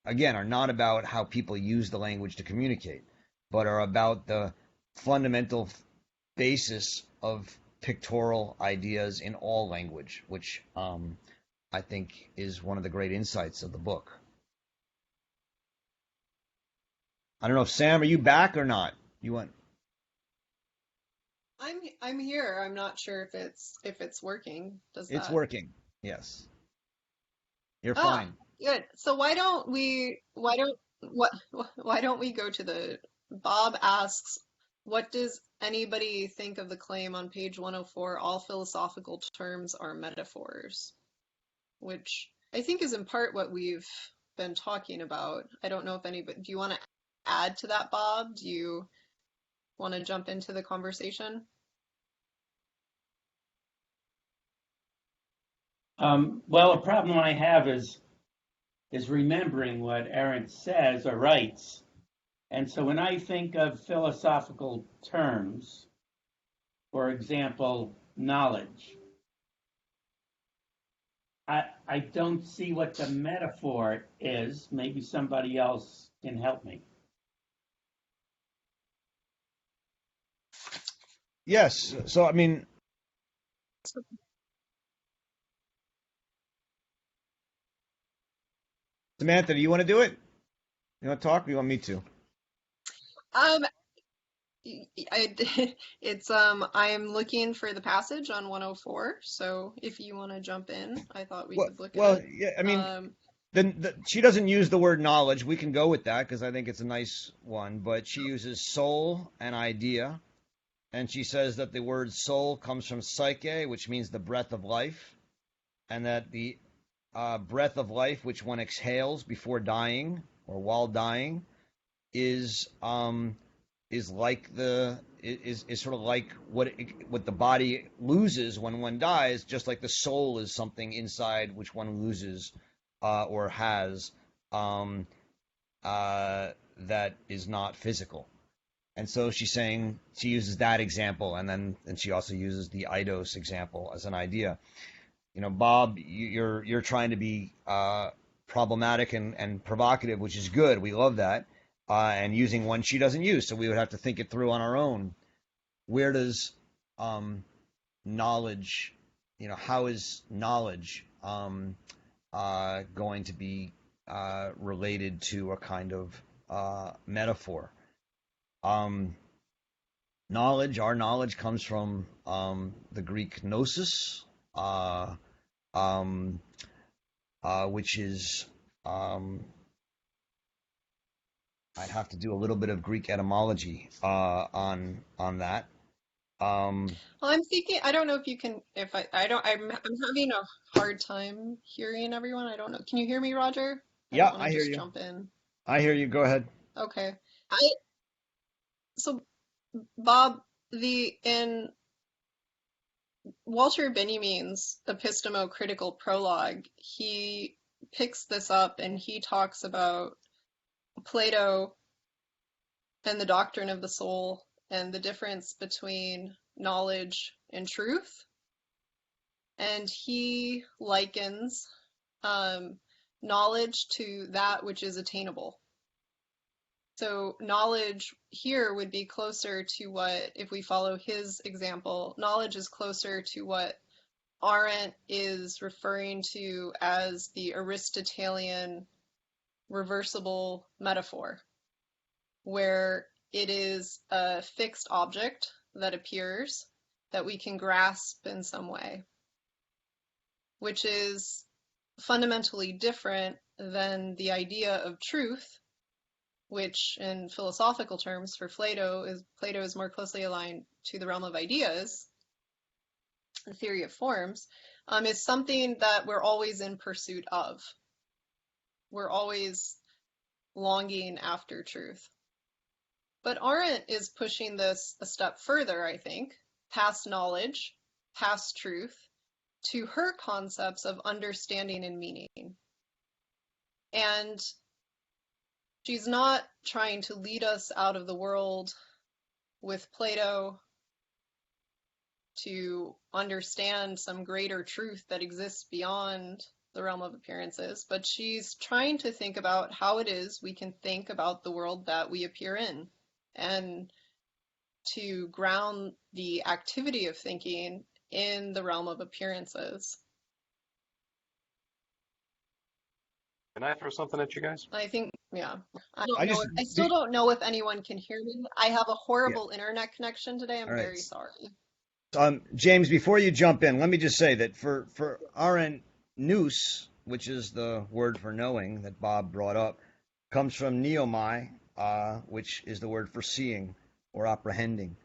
again, are not about how people use the language to communicate, but are about the fundamental basis of pictorial ideas in all language, which I think is one of the great insights of the book. I don't know if Sam, are you back or not? You went.
I'm here. I'm not sure if it's working.
It's working. Yes. You're
Ah,
fine.
good. So why don't we go to the Bob asks, what does anybody think of the claim on page 104, all philosophical terms are metaphors? Which I think is in part what we've been talking about. I don't know if anybody, do you want to add to that, Bob? Do you want to jump into the conversation?
Well, a problem I have is remembering what Arendt says or writes. And so when I think of philosophical terms, for example, knowledge, I don't see what the metaphor is. Maybe somebody else can help me.
Yes. So, I mean, Samantha, do you want to do it? You want to talk? Or you want me to?
Um, I'm looking for the passage on 104, so if you want to jump in, I thought we could look at it.
Yeah. I mean, she doesn't use the word knowledge. We can go with that because I think it's a nice one. But she uses soul and idea, and she says that the word soul comes from psyche, which means the breath of life, and that the breath of life, which one exhales before dying or while dying, is like is sort of like what the body loses when one dies, just like the soul is something inside which one loses or has that is not physical. And so she's saying, she uses that example, and she also uses the eidos example as an idea. You know, Bob, you're trying to be problematic and provocative, which is good. We love that. And using one she doesn't use, so we would have to think it through on our own. Where does knowledge, how is knowledge going to be related to a kind of metaphor? Our knowledge comes from the Greek gnosis, which is I'd have to do a little bit of Greek etymology on that.
Well, I'm thinking, I don't know if you can, I'm having a hard time hearing everyone. I don't know. Can you hear me, Roger?
Yeah,
I hear you. Jump in.
I hear you. Go ahead.
Okay. So, Bob, in Walter Benjamin's epistemo-critical prologue, he picks this up and he talks about Plato and the doctrine of the soul and the difference between knowledge and truth. And he likens knowledge to that which is attainable. So knowledge here would be closer to what, if we follow his example, knowledge is closer to what Arendt is referring to as the Aristotelian reversible metaphor, where it is a fixed object that appears that we can grasp in some way, which is fundamentally different than the idea of truth, which in philosophical terms for Plato is more closely aligned to the realm of ideas, the theory of forms, is something that we're always in pursuit of. We're always longing after truth. But Arendt is pushing this a step further, I think, past knowledge, past truth, to her concepts of understanding and meaning. And she's not trying to lead us out of the world with Plato to understand some greater truth that exists beyond the realm of appearances, but she's trying to think about how it is we can think about the world that we appear in, and to ground the activity of thinking in the realm of appearances.
Can I throw something at you guys?
I think, yeah.
I
still don't know if anyone can hear me. I have a horrible internet connection today. I'm
All right.
very sorry.
James, before you jump in, let me just say that for Arendt, nous, which is the word for knowing that Bob brought up, comes from neomai, which is the word for seeing or apprehending.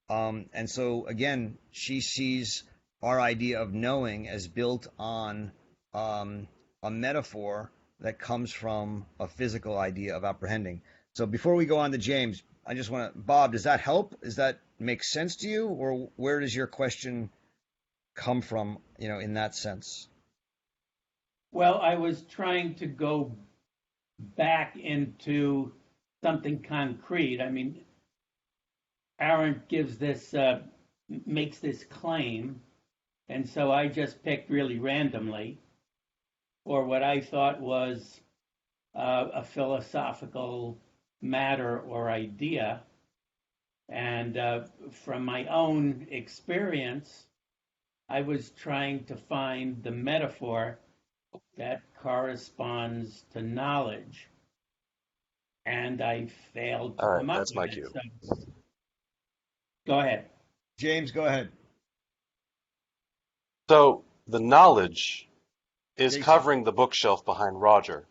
And so, again, she sees our idea of knowing as built on a metaphor that comes from a physical idea of apprehending. So before we go on to James, I just want to, Bob, does that help? Does that make sense to you? Or where does your question come from, in that sense?
Well, I was trying to go back into something concrete. I mean, Arendt makes this claim, and so I just picked really randomly, or what I thought was a philosophical matter or idea. And from my own experience, I was trying to find the metaphor that corresponds to knowledge. And I failed to
All right,
come up
that's
with
my
it.
cue.
So, go ahead.
James, go ahead.
So the knowledge is
Jason.
covering the bookshelf behind Roger.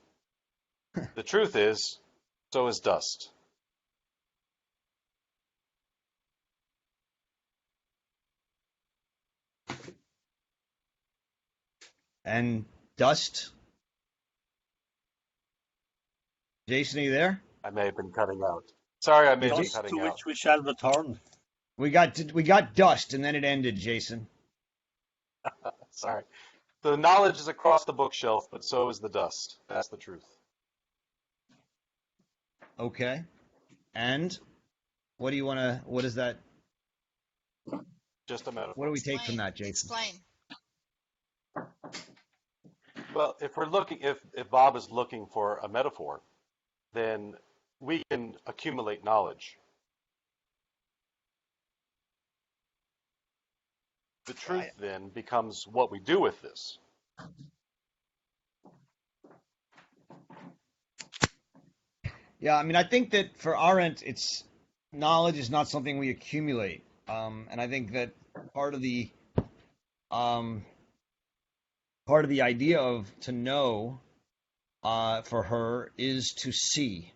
The truth is, so is dust.
And dust? Jason, are you there?
I may have been cutting out. Sorry, I may have been
Dust to
cutting out.
which we shall return.
We got dust, and then it ended, Jason.
Sorry. The knowledge is across the bookshelf, but so is the dust. That's the truth.
Okay. And what is that?
Just a metaphor.
What do we take from that, Jason?
Explain.
Well, if Bob is looking for a metaphor, then we can accumulate knowledge. The truth then becomes what we do with this.
Yeah, I mean, I think that for Arendt, knowledge is not something we accumulate, and I think that part of the idea of to know for her is to see,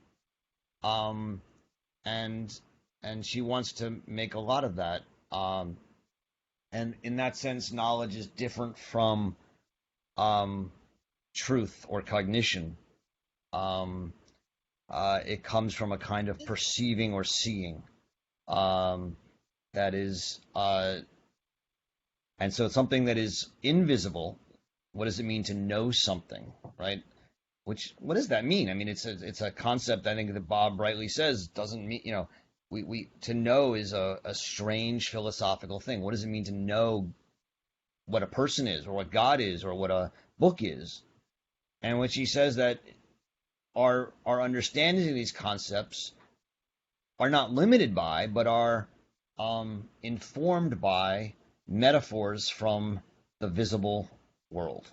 and she wants to make a lot of that, and in that sense, knowledge is different from truth or cognition. It comes from a kind of perceiving or seeing. That is, and so it's something that is invisible. What does it mean to know something, right? What does that mean? I mean, it's a concept I think that Bob rightly says doesn't mean, we to know is a strange philosophical thing. What does it mean to know what a person is, or what God is, or what a book is? And when she says that our understandings of these concepts are not limited by, but are informed by metaphors from the visible world.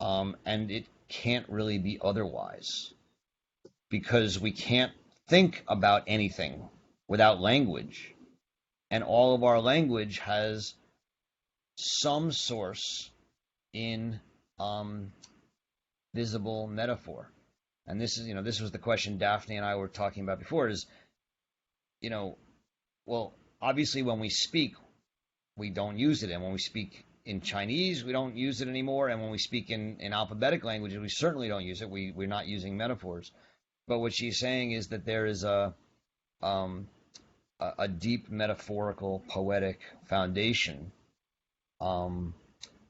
And it can't really be otherwise, because we can't think about anything without language. And all of our language has some source in visible metaphor. And this is, this was the question Daphne and I were talking about before, is, well, obviously when we speak, we don't use it. And when we speak in Chinese, we don't use it anymore. And when we speak in alphabetic languages, we certainly don't use it. We're not using metaphors. But what she's saying is that there is a deep metaphorical, poetic foundation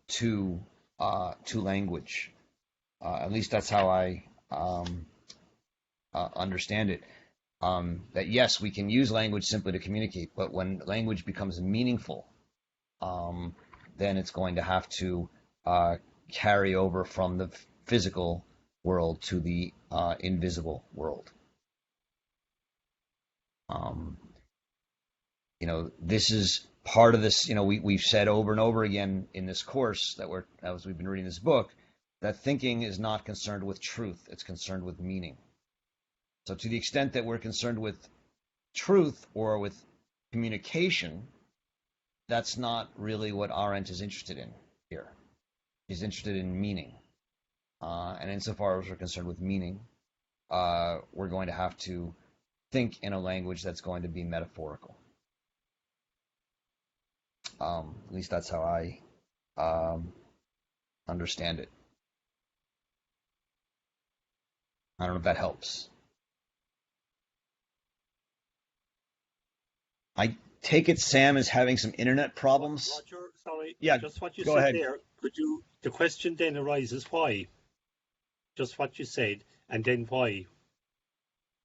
to language. At least that's how I understand it. That yes, we can use language simply to communicate, but when language becomes meaningful, then it's going to have to carry over from the physical world to the invisible world. This is part of this. We've said over and over again in this course as we've been reading this book, that thinking is not concerned with truth; it's concerned with meaning. So, to the extent that we're concerned with truth or with communication, that's not really what Arendt is interested in here. She's interested in meaning. And insofar as we're concerned with meaning, we're going to have to think in a language that's going to be metaphorical. At least that's how I understand it. I don't know if that helps. I take it Sam is having some internet problems.
Roger, sorry.
Yeah,
just what you
go
said
ahead.
there. The question then arises, why? Just what you said, and then why?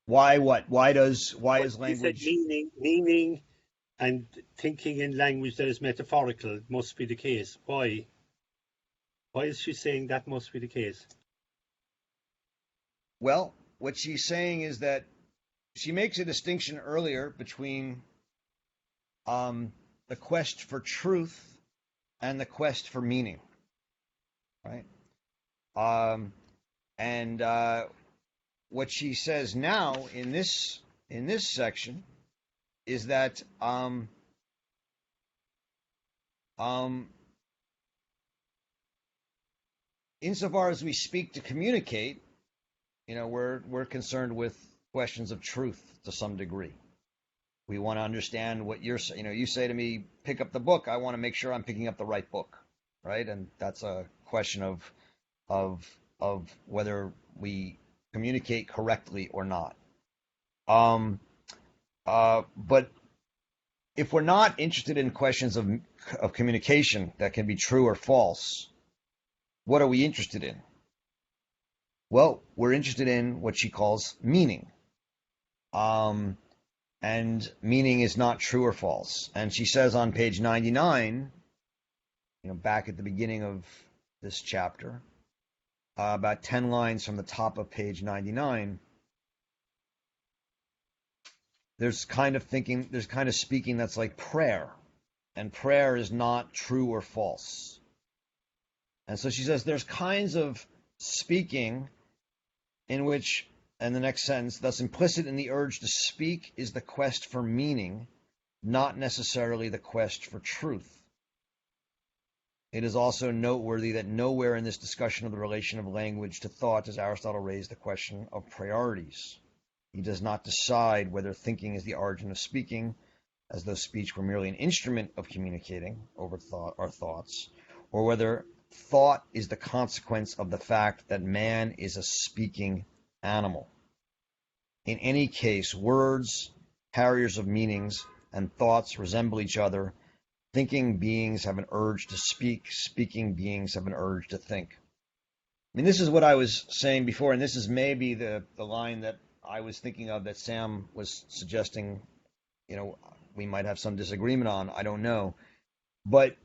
Why what? Why is language?
You said meaning, and thinking in language that is metaphorical must be the case. Why? Why is she saying that must be the case?
Well, what she's saying is that she makes a distinction earlier between the quest for truth and the quest for meaning, right? And what she says now in this section is that insofar as we speak to communicate, we're concerned with questions of truth to some degree. We want to understand what you say to me, pick up the book. I want to make sure I'm picking up the right book, right? And that's a question of whether we communicate correctly or not. But if we're not interested in questions of communication that can be true or false, what are we interested in? Well, we're interested in what she calls meaning. And meaning is not true or false. And she says on page 99, back at the beginning of this chapter, about 10 lines from the top of page 99, there's kind of speaking that's like prayer. And prayer is not true or false. And so she says there's kinds of speaking in which, and the next sentence, thus implicit in the urge to speak is the quest for meaning, not necessarily the quest for truth. It is also noteworthy that nowhere in this discussion of the relation of language to thought does Aristotle raise the question of priorities. He does not decide whether thinking is the origin of speaking, as though speech were merely an instrument of communicating over thoughts, or whether thought is the consequence of the fact that man is a speaking animal. In any case, words, carriers of meanings, and thoughts resemble each other. Thinking beings have an urge to speak. Speaking beings have an urge to think. I mean, this is what I was saying before, and this is maybe the line that I was thinking of that Sam was suggesting, we might have some disagreement on. I don't know. But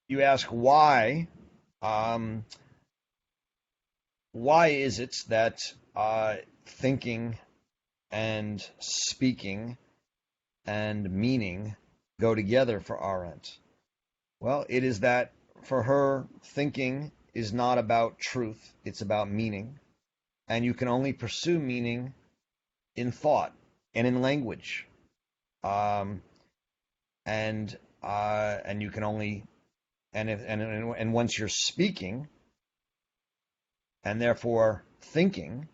you ask why. Why is it that thinking and speaking and meaning go together for Arendt? Well, it is that for her, thinking is not about truth, it's about meaning. And you can only pursue meaning in thought and in language. And you can only and once you're speaking and therefore thinking,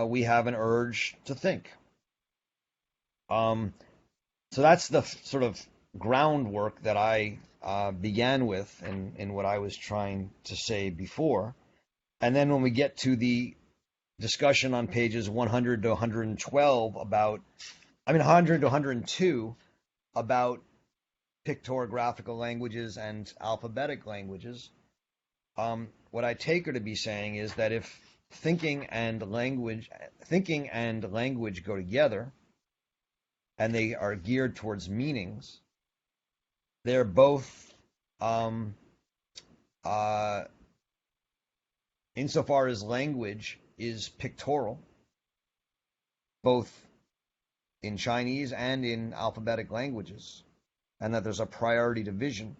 we have an urge to think. So that's the sort of groundwork that I began with in what I was trying to say before. And then when we get to the discussion on pages 100 to 112 100 to 102 about pictographical languages and alphabetic languages, what I take her to be saying is that if thinking and language go together, and they are geared towards meanings, they're both, insofar as language is pictorial, both in Chinese and in alphabetic languages, and that there's a priority to vision,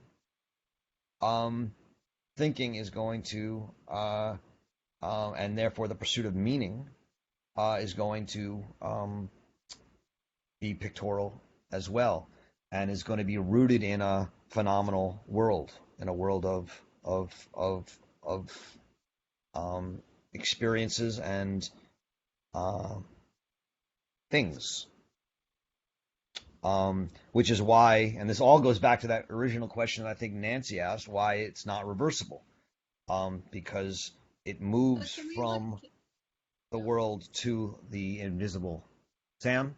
thinking is going to, and therefore the pursuit of meaning is going to be pictorial as well, and is going to be rooted in a phenomenal world, in a world of experiences and things. Which is why, and this all goes back to that original question that I think Nancy asked, why it's not reversible, because it moves from the world to the invisible. Sam?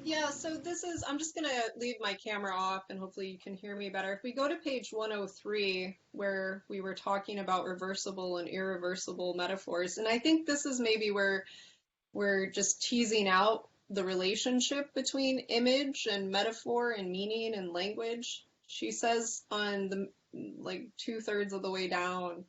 Yeah, so I'm just going to leave my camera off and hopefully you can hear me better. If we go to page 103, where we were talking about reversible and irreversible metaphors, and I think this is maybe where we're just teasing out the relationship between image and metaphor and meaning and language. She says on the, like, 2/3 of the way down,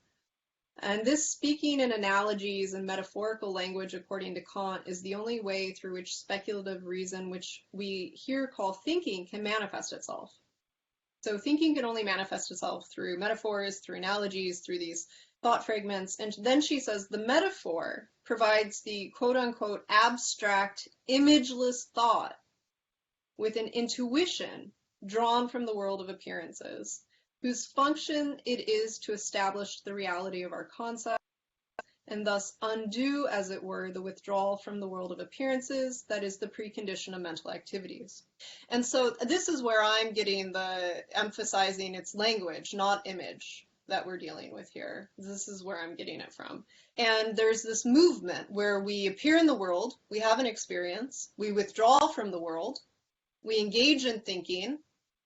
and this speaking in analogies and metaphorical language, according to Kant, is the only way through which speculative reason, which we here call thinking, can manifest itself. So thinking can only manifest itself through metaphors, through analogies, through these thought fragments. And then she says the metaphor provides the quote-unquote abstract, imageless thought with an intuition drawn from the world of appearances, whose function it is to establish the reality of our concept and thus undo, as it were, the withdrawal from the world of appearances that is the precondition of mental activities. And so this is where I'm getting the emphasizing it's language, not image, that we're dealing with here. This is where I'm getting it from. And there's this movement where we appear in the world, we have an experience, we withdraw from the world, we engage in thinking,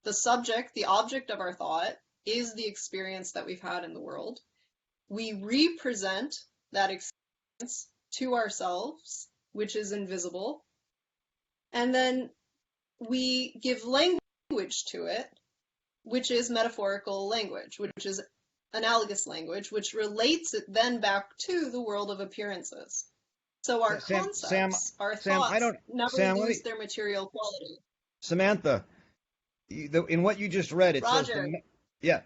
the subject, the object of our thought, is the experience that we've had in the world. We represent that experience to ourselves, which is invisible. And then we give language to it, which is metaphorical language, which is analogous language, which relates it then back to the world of appearances. So our concepts, our thoughts, never lose their material quality.
Samantha, in what you just read, it says,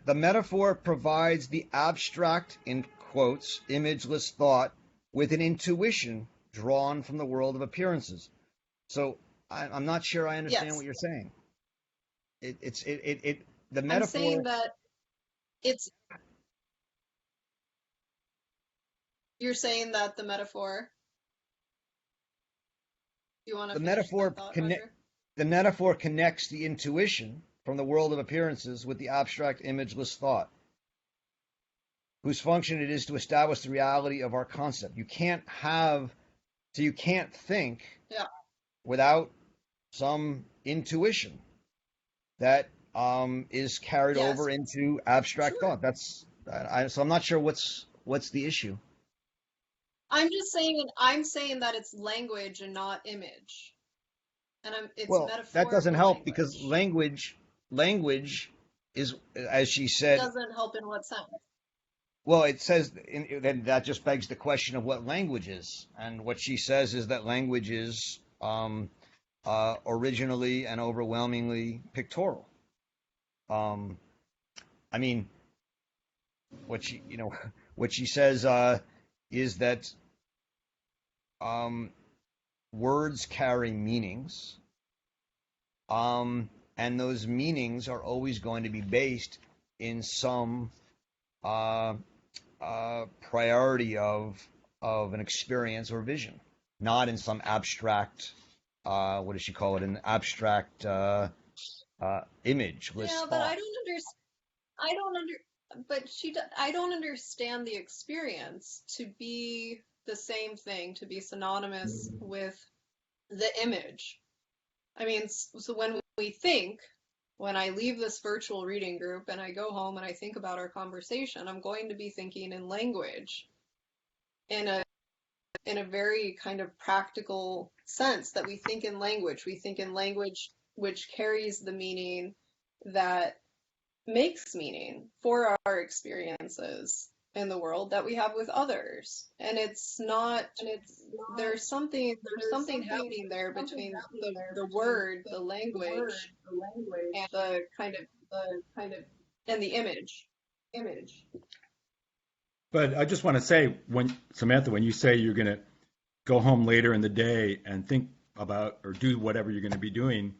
the metaphor provides the abstract, in quotes, imageless thought with an intuition drawn from the world of appearances. So I'm not sure I understand what you're saying. The metaphor.
I'm saying that it's. You're saying that the metaphor. You want to?
The metaphor connects the intuition from the world of appearances with the abstract, imageless thought, whose function it is to establish the reality of our concept. You can't think without some intuition that is carried over into abstract thought. So I'm not sure what's the issue.
I'm saying that it's language and not image. And it's metaphorical.
That doesn't help
language.
Because language is, as she said.
It doesn't help in what sense?
Well, it says then that just begs the question of what language is, and what she says is that language is originally and overwhelmingly pictorial. I mean, what she, what she says is that words carry meanings, and those meanings are always going to be based in some uh, priority of an experience or vision, not in some abstract. What does she call it? An abstract imageless
Yeah, but
thought.
I don't under, but I don't understand the experience to be the same thing, to be synonymous with the image. I mean, so when we think, when I leave this virtual reading group and I go home and I think about our conversation, I'm going to be thinking in language, in a very kind of practical sense that we think in language. We think in language which carries the meaning that makes meaning for our experiences in the world that we have with others. And there's something happening there between the word, the language, and the kind of and the image.
But I just want to say, when Samantha, when you say you're going to go home later in the day and think about or do whatever you're going to be doing,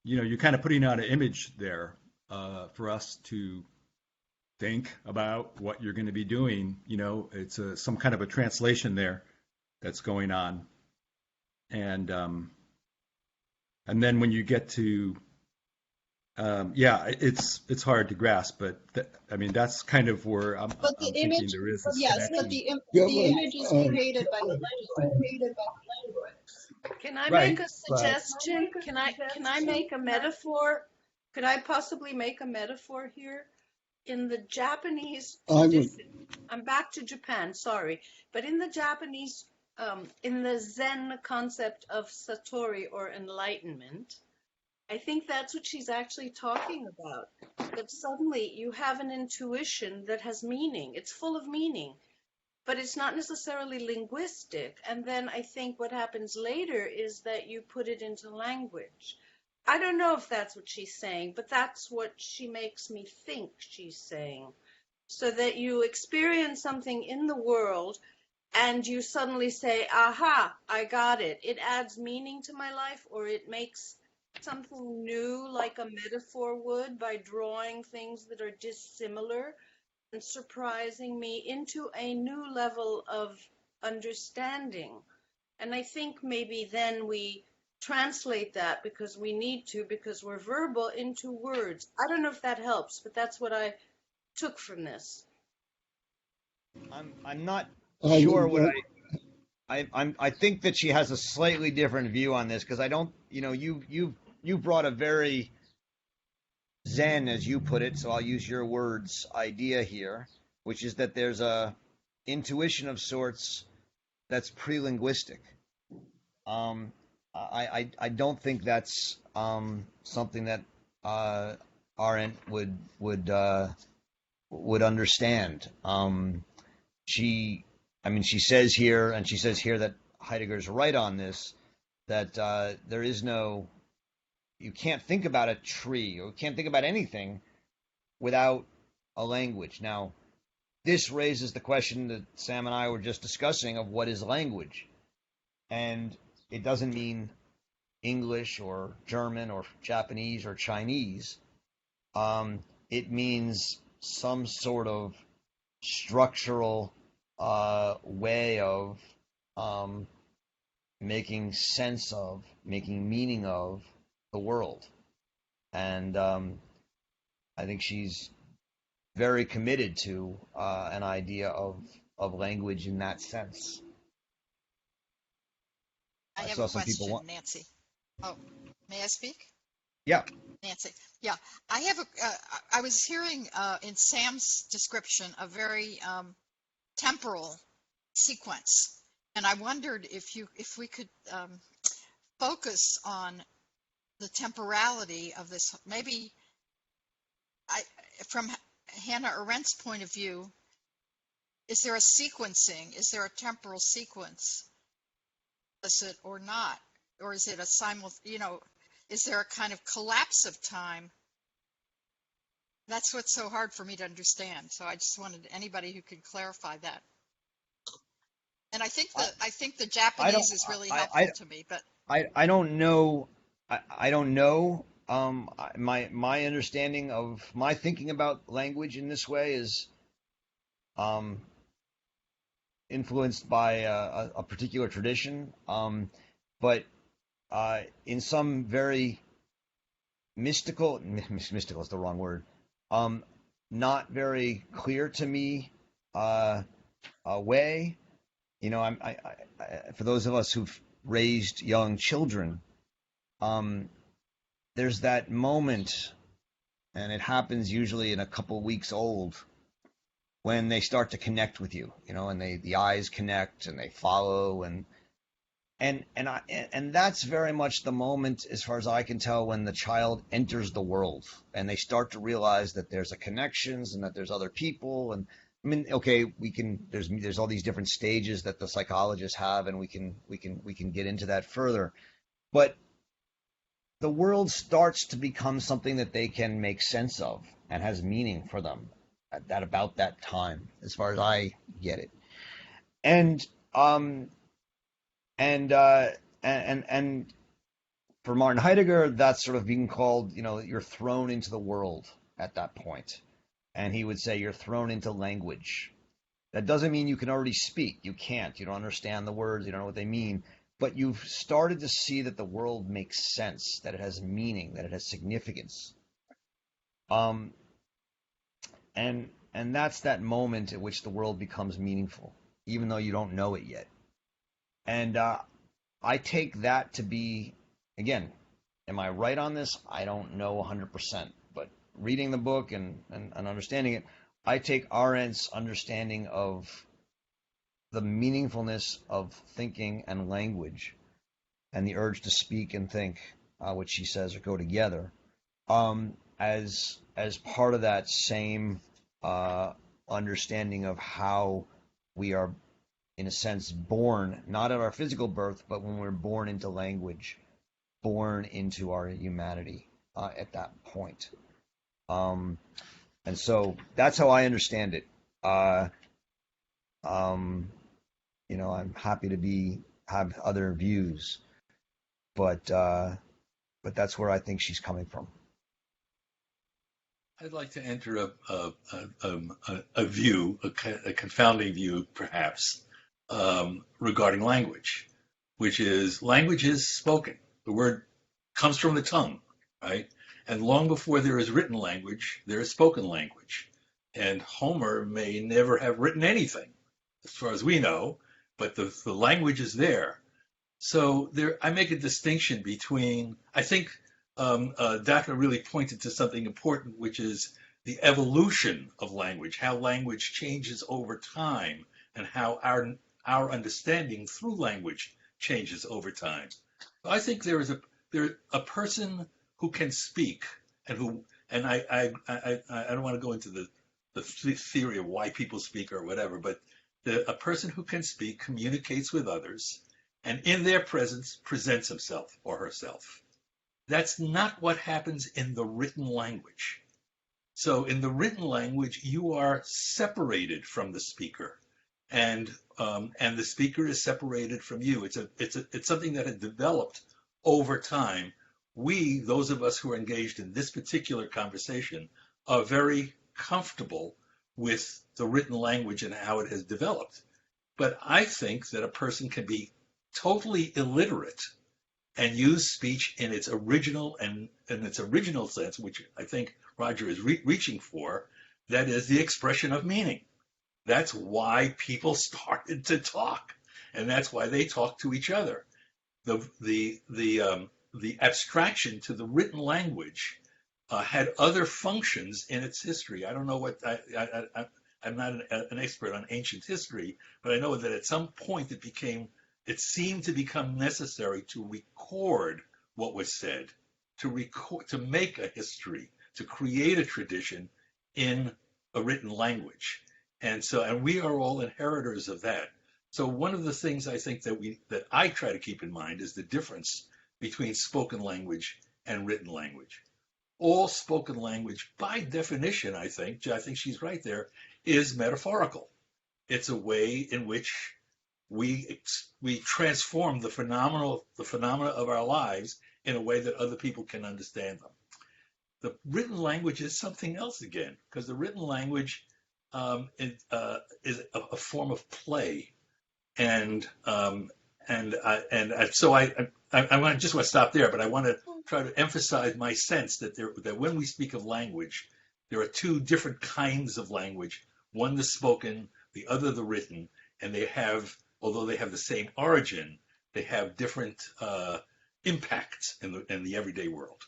you're kind of putting out an image there for us to think about what you're going to be doing. It's some kind of a translation there that's going on, and then when you get to it's hard to grasp, but I mean that's kind of where I'm
But the
thinking
image,
there is this
yes, but
connection.
the image is created by the language.
Can I
Right,
make a
but
suggestion? Can I make a metaphor? Could I possibly make a metaphor here? In the Japanese tradition, I'm back to Japan, sorry, but in the Japanese, in the Zen concept of Satori or enlightenment, I think that's what she's actually talking about. That suddenly you have an intuition that has meaning. It's full of meaning, but it's not necessarily linguistic. And then I think what happens later is that you put it into language. I don't know if that's what she's saying, but that's what she makes me think she's saying. So that you experience something in the world and you suddenly say, aha, I got it. It adds meaning to my life, or it makes something new, like a metaphor would, by drawing things that are dissimilar and surprising me into a new level of understanding. And I think maybe then we translate that because we need to, because we're verbal, into words. I don't know if that helps, but that's what I took from this.
I'm not sure what I think that she has a slightly different view on this because I don't, you brought a very Zen, as you put it, so I'll use your words, idea here, which is that there's a intuition of sorts that's pre-linguistic. I don't think that's something that Arendt would understand. She says here, and she says here that Heidegger's right on this, that there is no, you can't think about a tree or can't think about anything without a language. Now, this raises the question that Sam and I were just discussing of what is language. And it doesn't mean English or German or Japanese or Chinese. It means some sort of structural way of making sense of, making meaning of the world. And I think she's very committed to an idea of language in that sense.
I have
saw
a
some people
question,
want.
Nancy. Oh, may I speak?
Yeah.
Nancy. Yeah, I was hearing in Sam's description a very temporal sequence, and I wondered if we could focus on the temporality of this. Maybe from Hannah Arendt's point of view, is there a sequencing? Is there a temporal sequence? Is it or not? Or is it a is there a kind of collapse of time That's what's so hard for me to understand. So I just wanted anybody who could clarify that. And I think the
I don't
Japanese is really helpful to me, but
I don't know. I don't know. My understanding of my thinking about language in this way is influenced by a particular tradition, but in some very mystical is the wrong word, not very clear to me way. You know, for those of us who've raised young children, there's that moment, and it happens usually in a couple weeks old, when they start to connect with you, you know, and the eyes connect and they follow, and that's very much the moment, as far as I can tell, when the child enters the world and they start to realize that there's a connections and that there's other people. And I mean, okay, there's all these different stages that the psychologists have, and we can get into that further, but the world starts to become something that they can make sense of and has meaning for them at about that time, as far as I get it. And for Martin Heidegger, that's sort of being called, you know, you're thrown into the world at that point. And he would say you're thrown into language. That doesn't mean you can already speak. You can't. You don't understand the words. You don't know what they mean. But you've started to see that the world makes sense, that it has meaning, that it has significance. And that's that moment at which the world becomes meaningful, even though you don't know it yet. And I take that to be, again, am I right on this? I don't know 100%. But reading the book and understanding it, I take Arendt's understanding of the meaningfulness of thinking and language and the urge to speak and think, which she says go together, as part of that same understanding of how we are, in a sense, born, not at our physical birth, but when we're born into language, born into our humanity at that point. And so that's how I understand it. You know, I'm happy to have other views, but that's where I think she's coming from.
I'd like to enter a view, a confounding view, perhaps, regarding language, which is language is spoken. The word comes from the tongue, right? And long before there is written language, there is spoken language. And Homer may never have written anything, as far as we know, but the language is there. So I make a distinction between, I think Daphne really pointed to something important, which is the evolution of language, how language changes over time, and how our understanding through language changes over time. I think there is a person who can speak, and I don't want to go into the theory of why people speak or whatever, but a person who can speak communicates with others, and in their presence presents himself or herself. That's not what happens in the written language. So in the written language, you are separated from the speaker, and the speaker is separated from you. It's something that had developed over time. We, those of us who are engaged in this particular conversation, are very comfortable with the written language and how it has developed. But I think that a person can be totally illiterate and use speech in its original sense, which I think Roger is reaching for, that is the expression of meaning. That's why people started to talk, and that's why they talk to each other. The abstraction to the written language had other functions in its history. I don't know what I'm not an expert on ancient history, but I know that at some point it seemed to become necessary to record what was said, to make a history, to create a tradition in a written language. And we are all inheritors of that. So one of the things I think that I try to keep in mind is the difference between spoken language and written language. all spoken language, by definition, I think she's right there, is metaphorical. It's a way in which we transform the phenomena of our lives in a way that other people can understand them. The written language is something else again, because the written language is a form of play, and so I just want to stop there, but I want to try to emphasize my sense that when we speak of language, there are two different kinds of language: one the spoken, the other the written, and although they have the same origin, they have different impacts in the everyday world.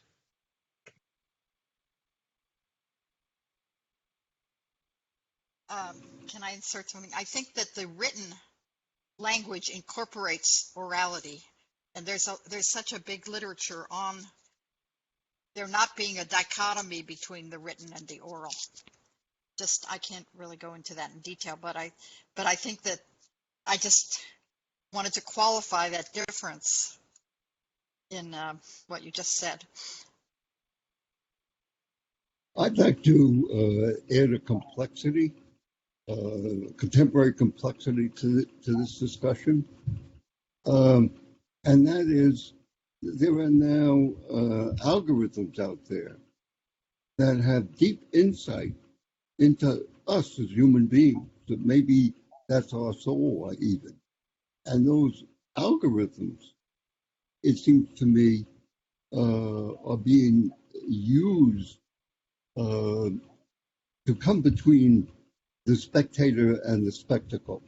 Can I insert something? I think that the written language incorporates orality, and there's such a big literature on there not being a dichotomy between the written and the oral. Just I can't really go into that in detail, but I think that I just wanted to qualify that difference in what you just said.
I'd like to add a complexity, contemporary complexity to this discussion, and that is there are now algorithms out there that have deep insight into us as human beings. That maybe that's our soul, even. And those algorithms, it seems to me, are being used to come between the spectator and the spectacle,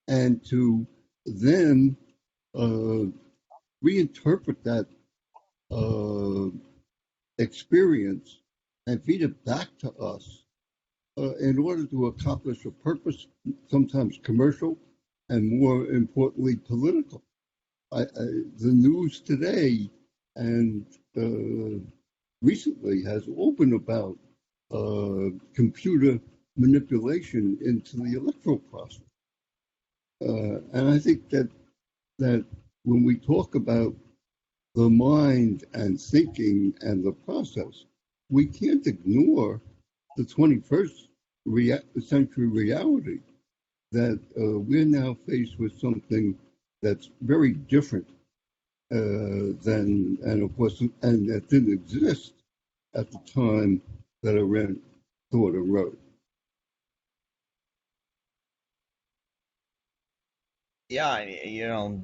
and to then reinterpret that experience and feed it back to us in order to accomplish a purpose, sometimes commercial, and more importantly, political. The news today and recently has all been about computer manipulation into the electoral process. And I think that when we talk about the mind and thinking and the process, we can't ignore the 21st century reality that we're now faced with something that's very different than, and of course, and that didn't exist at the time that Arendt thought and wrote.
Yeah, you know,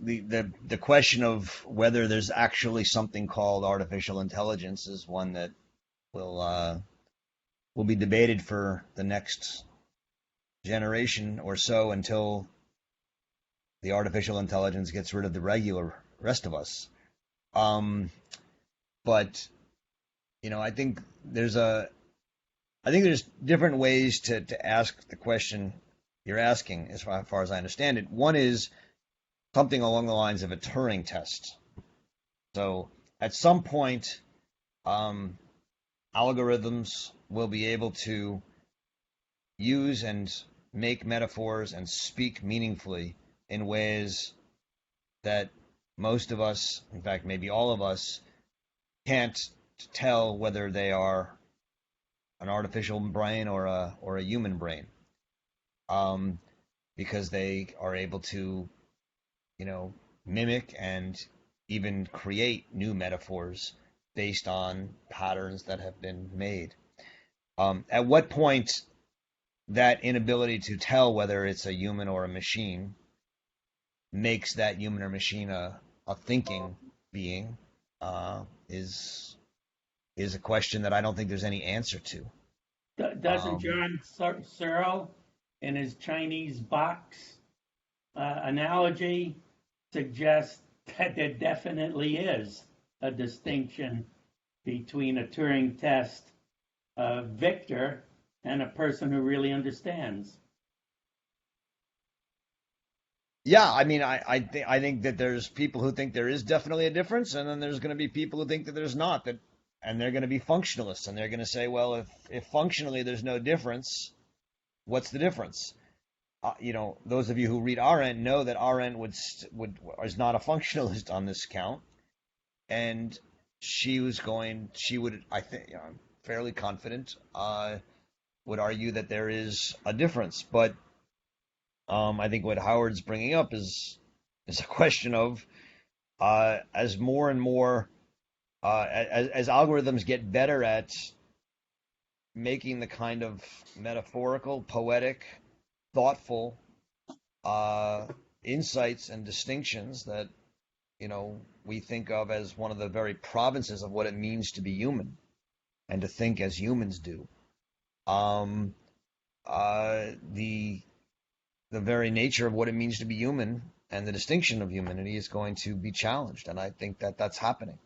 the question of whether there's actually something called artificial intelligence is one that will be debated for the next generation or so until the artificial intelligence gets rid of the regular rest of us. But you know, I think there's different ways to ask the question you're asking, as far as I understand it. One is something along the lines of a Turing test. So at some point, algorithms will be able to use and make metaphors and speak meaningfully in ways that most of us, in fact, maybe all of us, can't tell whether they are an artificial brain or a human brain, because they are able to, you know, mimic and even create new metaphors based on patterns that have been made. At what point that inability to tell whether it's a human or a machine makes that human or machine a thinking being is a question that I don't think there's any answer to.
Doesn't John Searle, in his Chinese box analogy, suggest that there definitely is a distinction between a Turing test victor and a person who really understands?
Yeah, I mean, I think that there's people who think there is definitely a difference, and then there's going to be people who think that there's not, and they're going to be functionalists, and they're going to say, well, if functionally there's no difference, what's the difference? You know, those of you who read Arendt know that Arendt is not a functionalist on this count, and she would, I think, I'm fairly confident, would argue that there is a difference. But I think what Howard's bringing up is a question of as more and more as algorithms get better at making the kind of metaphorical, poetic, thoughtful insights and distinctions that we think of as one of the very provinces of what it means to be human and to think as humans do. The very nature of what it means to be human and the distinction of humanity is going to be challenged, and I think that that's happening.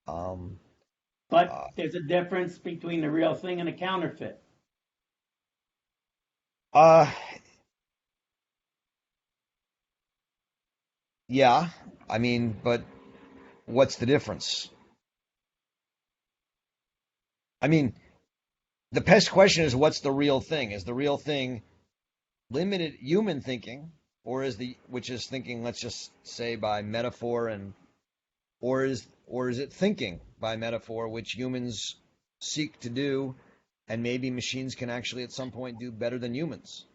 But there's a difference between the real thing and a counterfeit.
Yeah, I mean, but what's the difference? I mean, the best question is what's the real thing? Is the real thing limited human thinking, or which is thinking, let's just say by metaphor, or is it thinking by metaphor, which humans seek to do, and maybe machines can actually at some point do better than humans?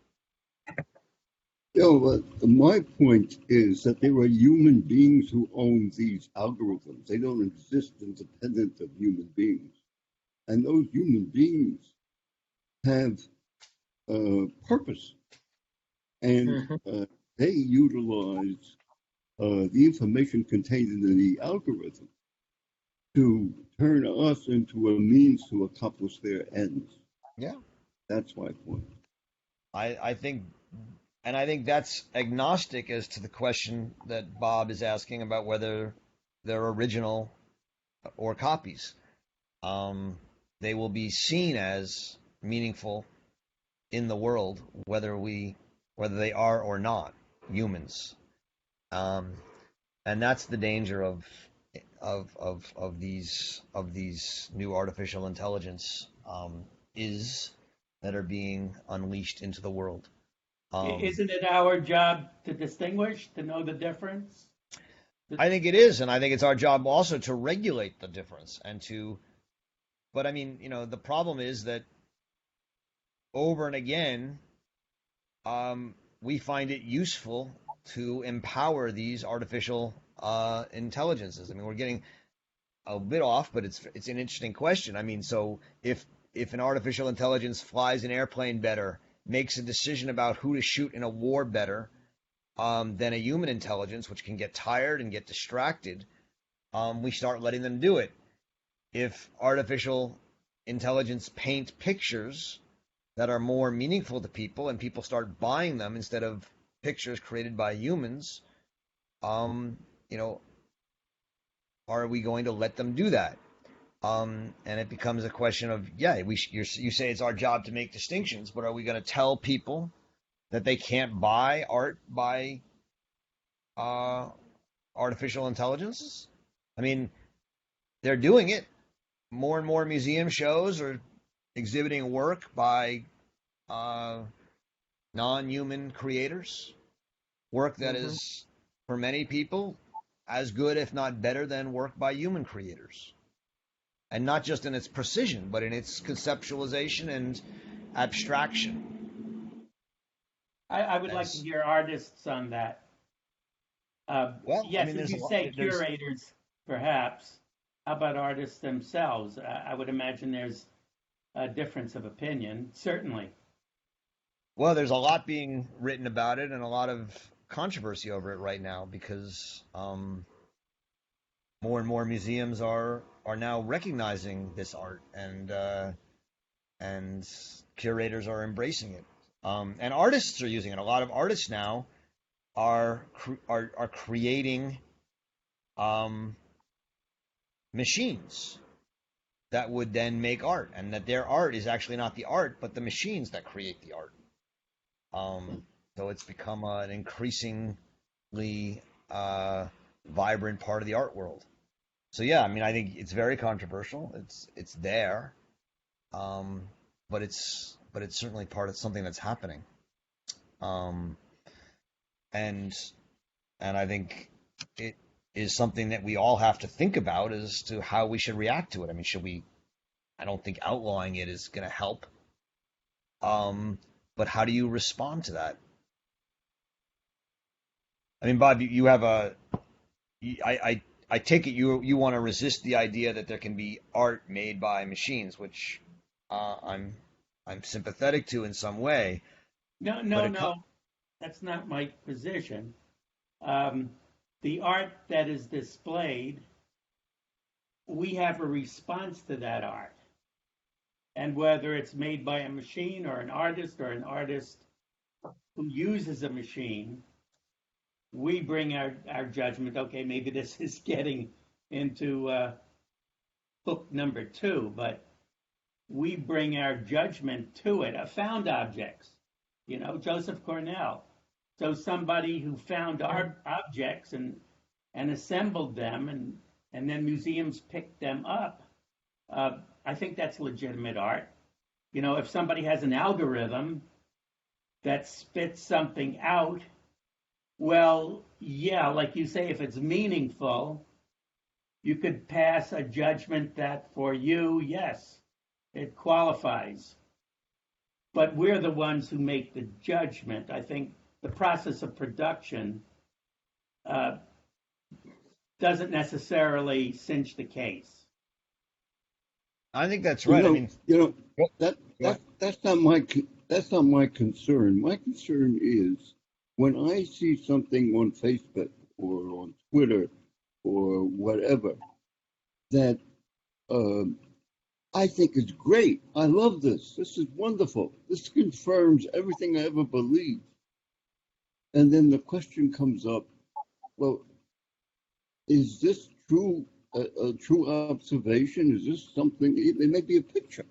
My point is that there are human beings who own these algorithms. They don't exist independent of human beings. And those human beings have purpose. And they utilize the information contained in the algorithm to turn us into a means to accomplish their ends.
Yeah.
That's my point.
I think that's agnostic as to the question that Bob is asking about whether they're original or copies. They will be seen as meaningful in the world, whether they are or not humans. And that's the danger of these new artificial intelligence that are being unleashed into the world.
Isn't it our job to distinguish, to know the difference?
I think it is, and I think it's our job also to regulate the difference but I mean, the problem is that over and again, we find it useful to empower these artificial intelligences. I mean, we're getting a bit off, but it's an interesting question. I mean, so if an artificial intelligence flies an airplane better, makes a decision about who to shoot in a war better than a human intelligence, which can get tired and get distracted, we start letting them do it. If artificial intelligence paint pictures that are more meaningful to people and people start buying them instead of pictures created by humans, are we going to let them do that? And it becomes a question of, you say it's our job to make distinctions, but are we going to tell people that they can't buy art by artificial intelligences? I mean, they're doing it. More and more museum shows are exhibiting work by non-human creators, work that is, for many people, as good, if not better, than work by human creators. And not just in its precision, but in its conceptualization and abstraction.
I would like to hear artists on that. Yes, as you say, curators, perhaps. How about artists themselves? I would imagine there's a difference of opinion, certainly.
Well, there's a lot being written about it and a lot of controversy over it right now because more and more museums are now recognizing this art and curators are embracing it. And artists are using it. A lot of artists now are creating machines that would then make art, and that their art is actually not the art, but the machines that create the art. So it's become an increasingly vibrant part of the art world. So yeah, I mean, I think it's very controversial. It's there, but it's certainly part of something that's happening. And I think is something that we all have to think about as to how we should react to it. I mean, should we? I don't think outlawing it is going to help. But how do you respond to that? I mean, Bob, you have I take it you want to resist the idea that there can be art made by machines, which I'm sympathetic to in some way.
No. That's not my position. The art that is displayed, we have a response to that art. And whether it's made by a machine or an artist who uses a machine, we bring our judgment. Okay, maybe this is getting into book number 2, but we bring our judgment to it. Found objects, Joseph Cornell. So somebody who found objects and assembled them, and then museums picked them up. I think that's legitimate art. If somebody has an algorithm that spits something out, well, yeah, like you say, if it's meaningful, you could pass a judgment that for you, yes, it qualifies. But we're the ones who make the judgment. I think the process of production doesn't necessarily cinch the case.
I think that's right.
That's not my concern. My concern is when I see something on Facebook or on Twitter or whatever that I think is great. I love this. This is wonderful. This confirms everything I ever believed. And then the question comes up, well, is this true? A true observation? Is this something? It may be a picture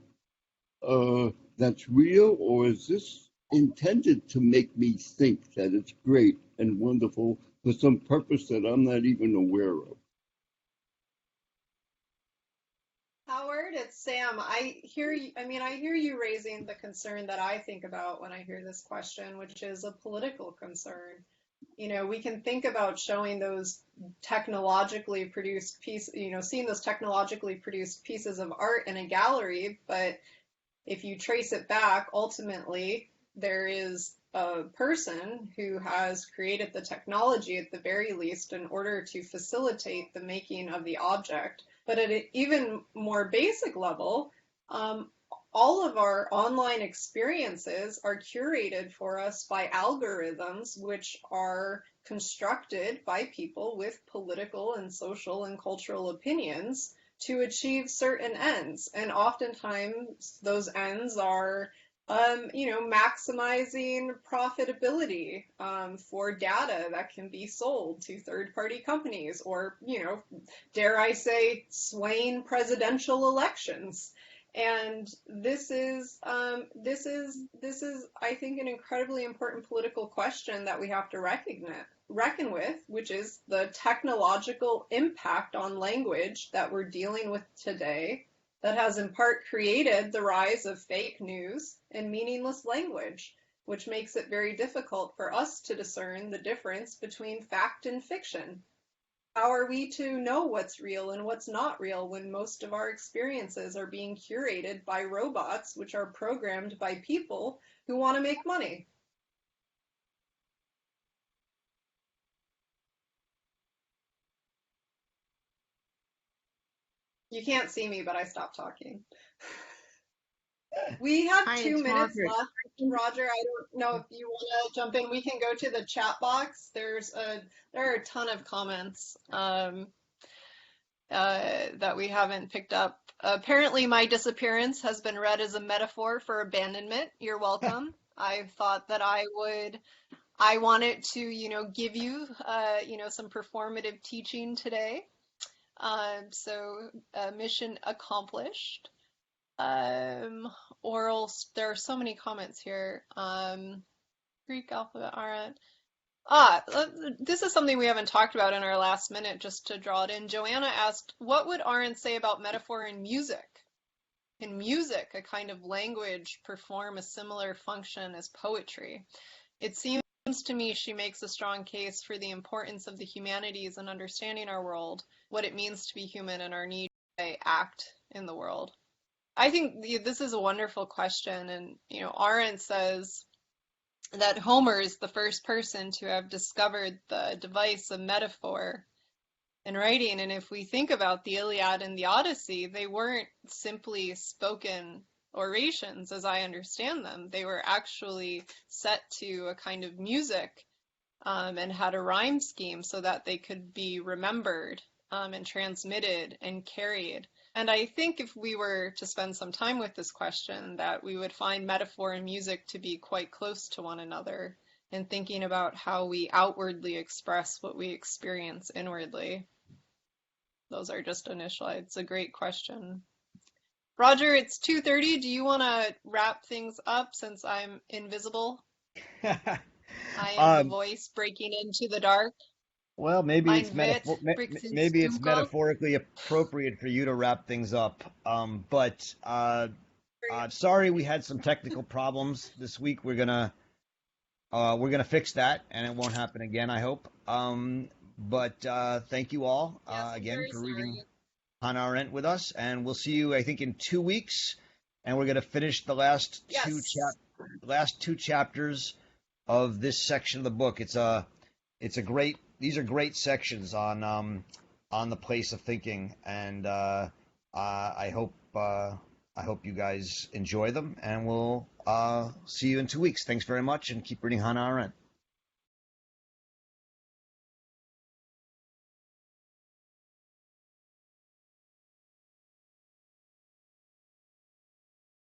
that's real, or is this intended to make me think that it's great and wonderful for some purpose that I'm not even aware of?
Howard, it's Sam. I hear you raising the concern that I think about when I hear this question, which is a political concern. We can think about showing those technologically produced seeing those technologically produced pieces of art in a gallery, but if you trace it back, ultimately, there is a person who has created the technology at the very least in order to facilitate the making of the object. But at an even more basic level, all of our online experiences are curated for us by algorithms, which are constructed by people with political and social and cultural opinions to achieve certain ends. And oftentimes those ends are, maximizing profitability for data that can be sold to third-party companies, or, dare I say, swaying presidential elections. And this is, I think, an incredibly important political question that we have to reckon with, which is the technological impact on language that we're dealing with today that has in part created the rise of fake news and meaningless language, which makes it very difficult for us to discern the difference between fact and fiction. How are we to know what's real and what's not real when most of our experiences are being curated by robots, which are programmed by people who want to make money? You can't see me, but I stopped talking. We have
Hi,
2
it's
minutes
Margaret.
left. Roger, I don't know if you want to jump in. We can go to the chat box. There are a ton of comments that we haven't picked up. Apparently, my disappearance has been read as a metaphor for abandonment. You're welcome. I thought that I wanted to, give you, some performative teaching today. So mission accomplished. There are so many comments here. Greek alphabet Arendt. This is something we haven't talked about in our last minute, just to draw it in. Joanna asked, what would Arendt say about metaphor in music? Can music, a kind of language, perform a similar function as poetry? It seems seems to me she makes a strong case for the importance of the humanities in understanding our world, what it means to be human, and our need to act in the world. I think this is a wonderful question, and Arendt says that Homer is the first person to have discovered the device of metaphor in writing. And if we think about the Iliad and the Odyssey, they weren't simply spoken orations as I understand them. They were actually set to a kind of music and had a rhyme scheme so that they could be remembered and transmitted and carried. And I think if we were to spend some time with this question, that we would find metaphor and music to be quite close to one another in thinking about how we outwardly express what we experience inwardly. Those are just initial. It's a great question. Roger, it's 2:30. Do you want to wrap things up since I'm invisible? I am the voice breaking into the dark.
Well, maybe
Mein
it's
Wit bricht ins
maybe it's
Dunkel.
metaphorically appropriate for you to wrap things up. But sorry, we had some technical problems this week. We're gonna fix that, and it won't happen again, I hope. But thank you all
Yes,
again for reading
sorry.
Hannah Arendt with us, and we'll see you, I think, in 2 weeks, and we're going to finish the last two chapters of this section of the book. These are great sections on the place of thinking, and I hope you guys enjoy them, and we'll see you in 2 weeks. Thanks very much, and keep reading Hannah Arendt.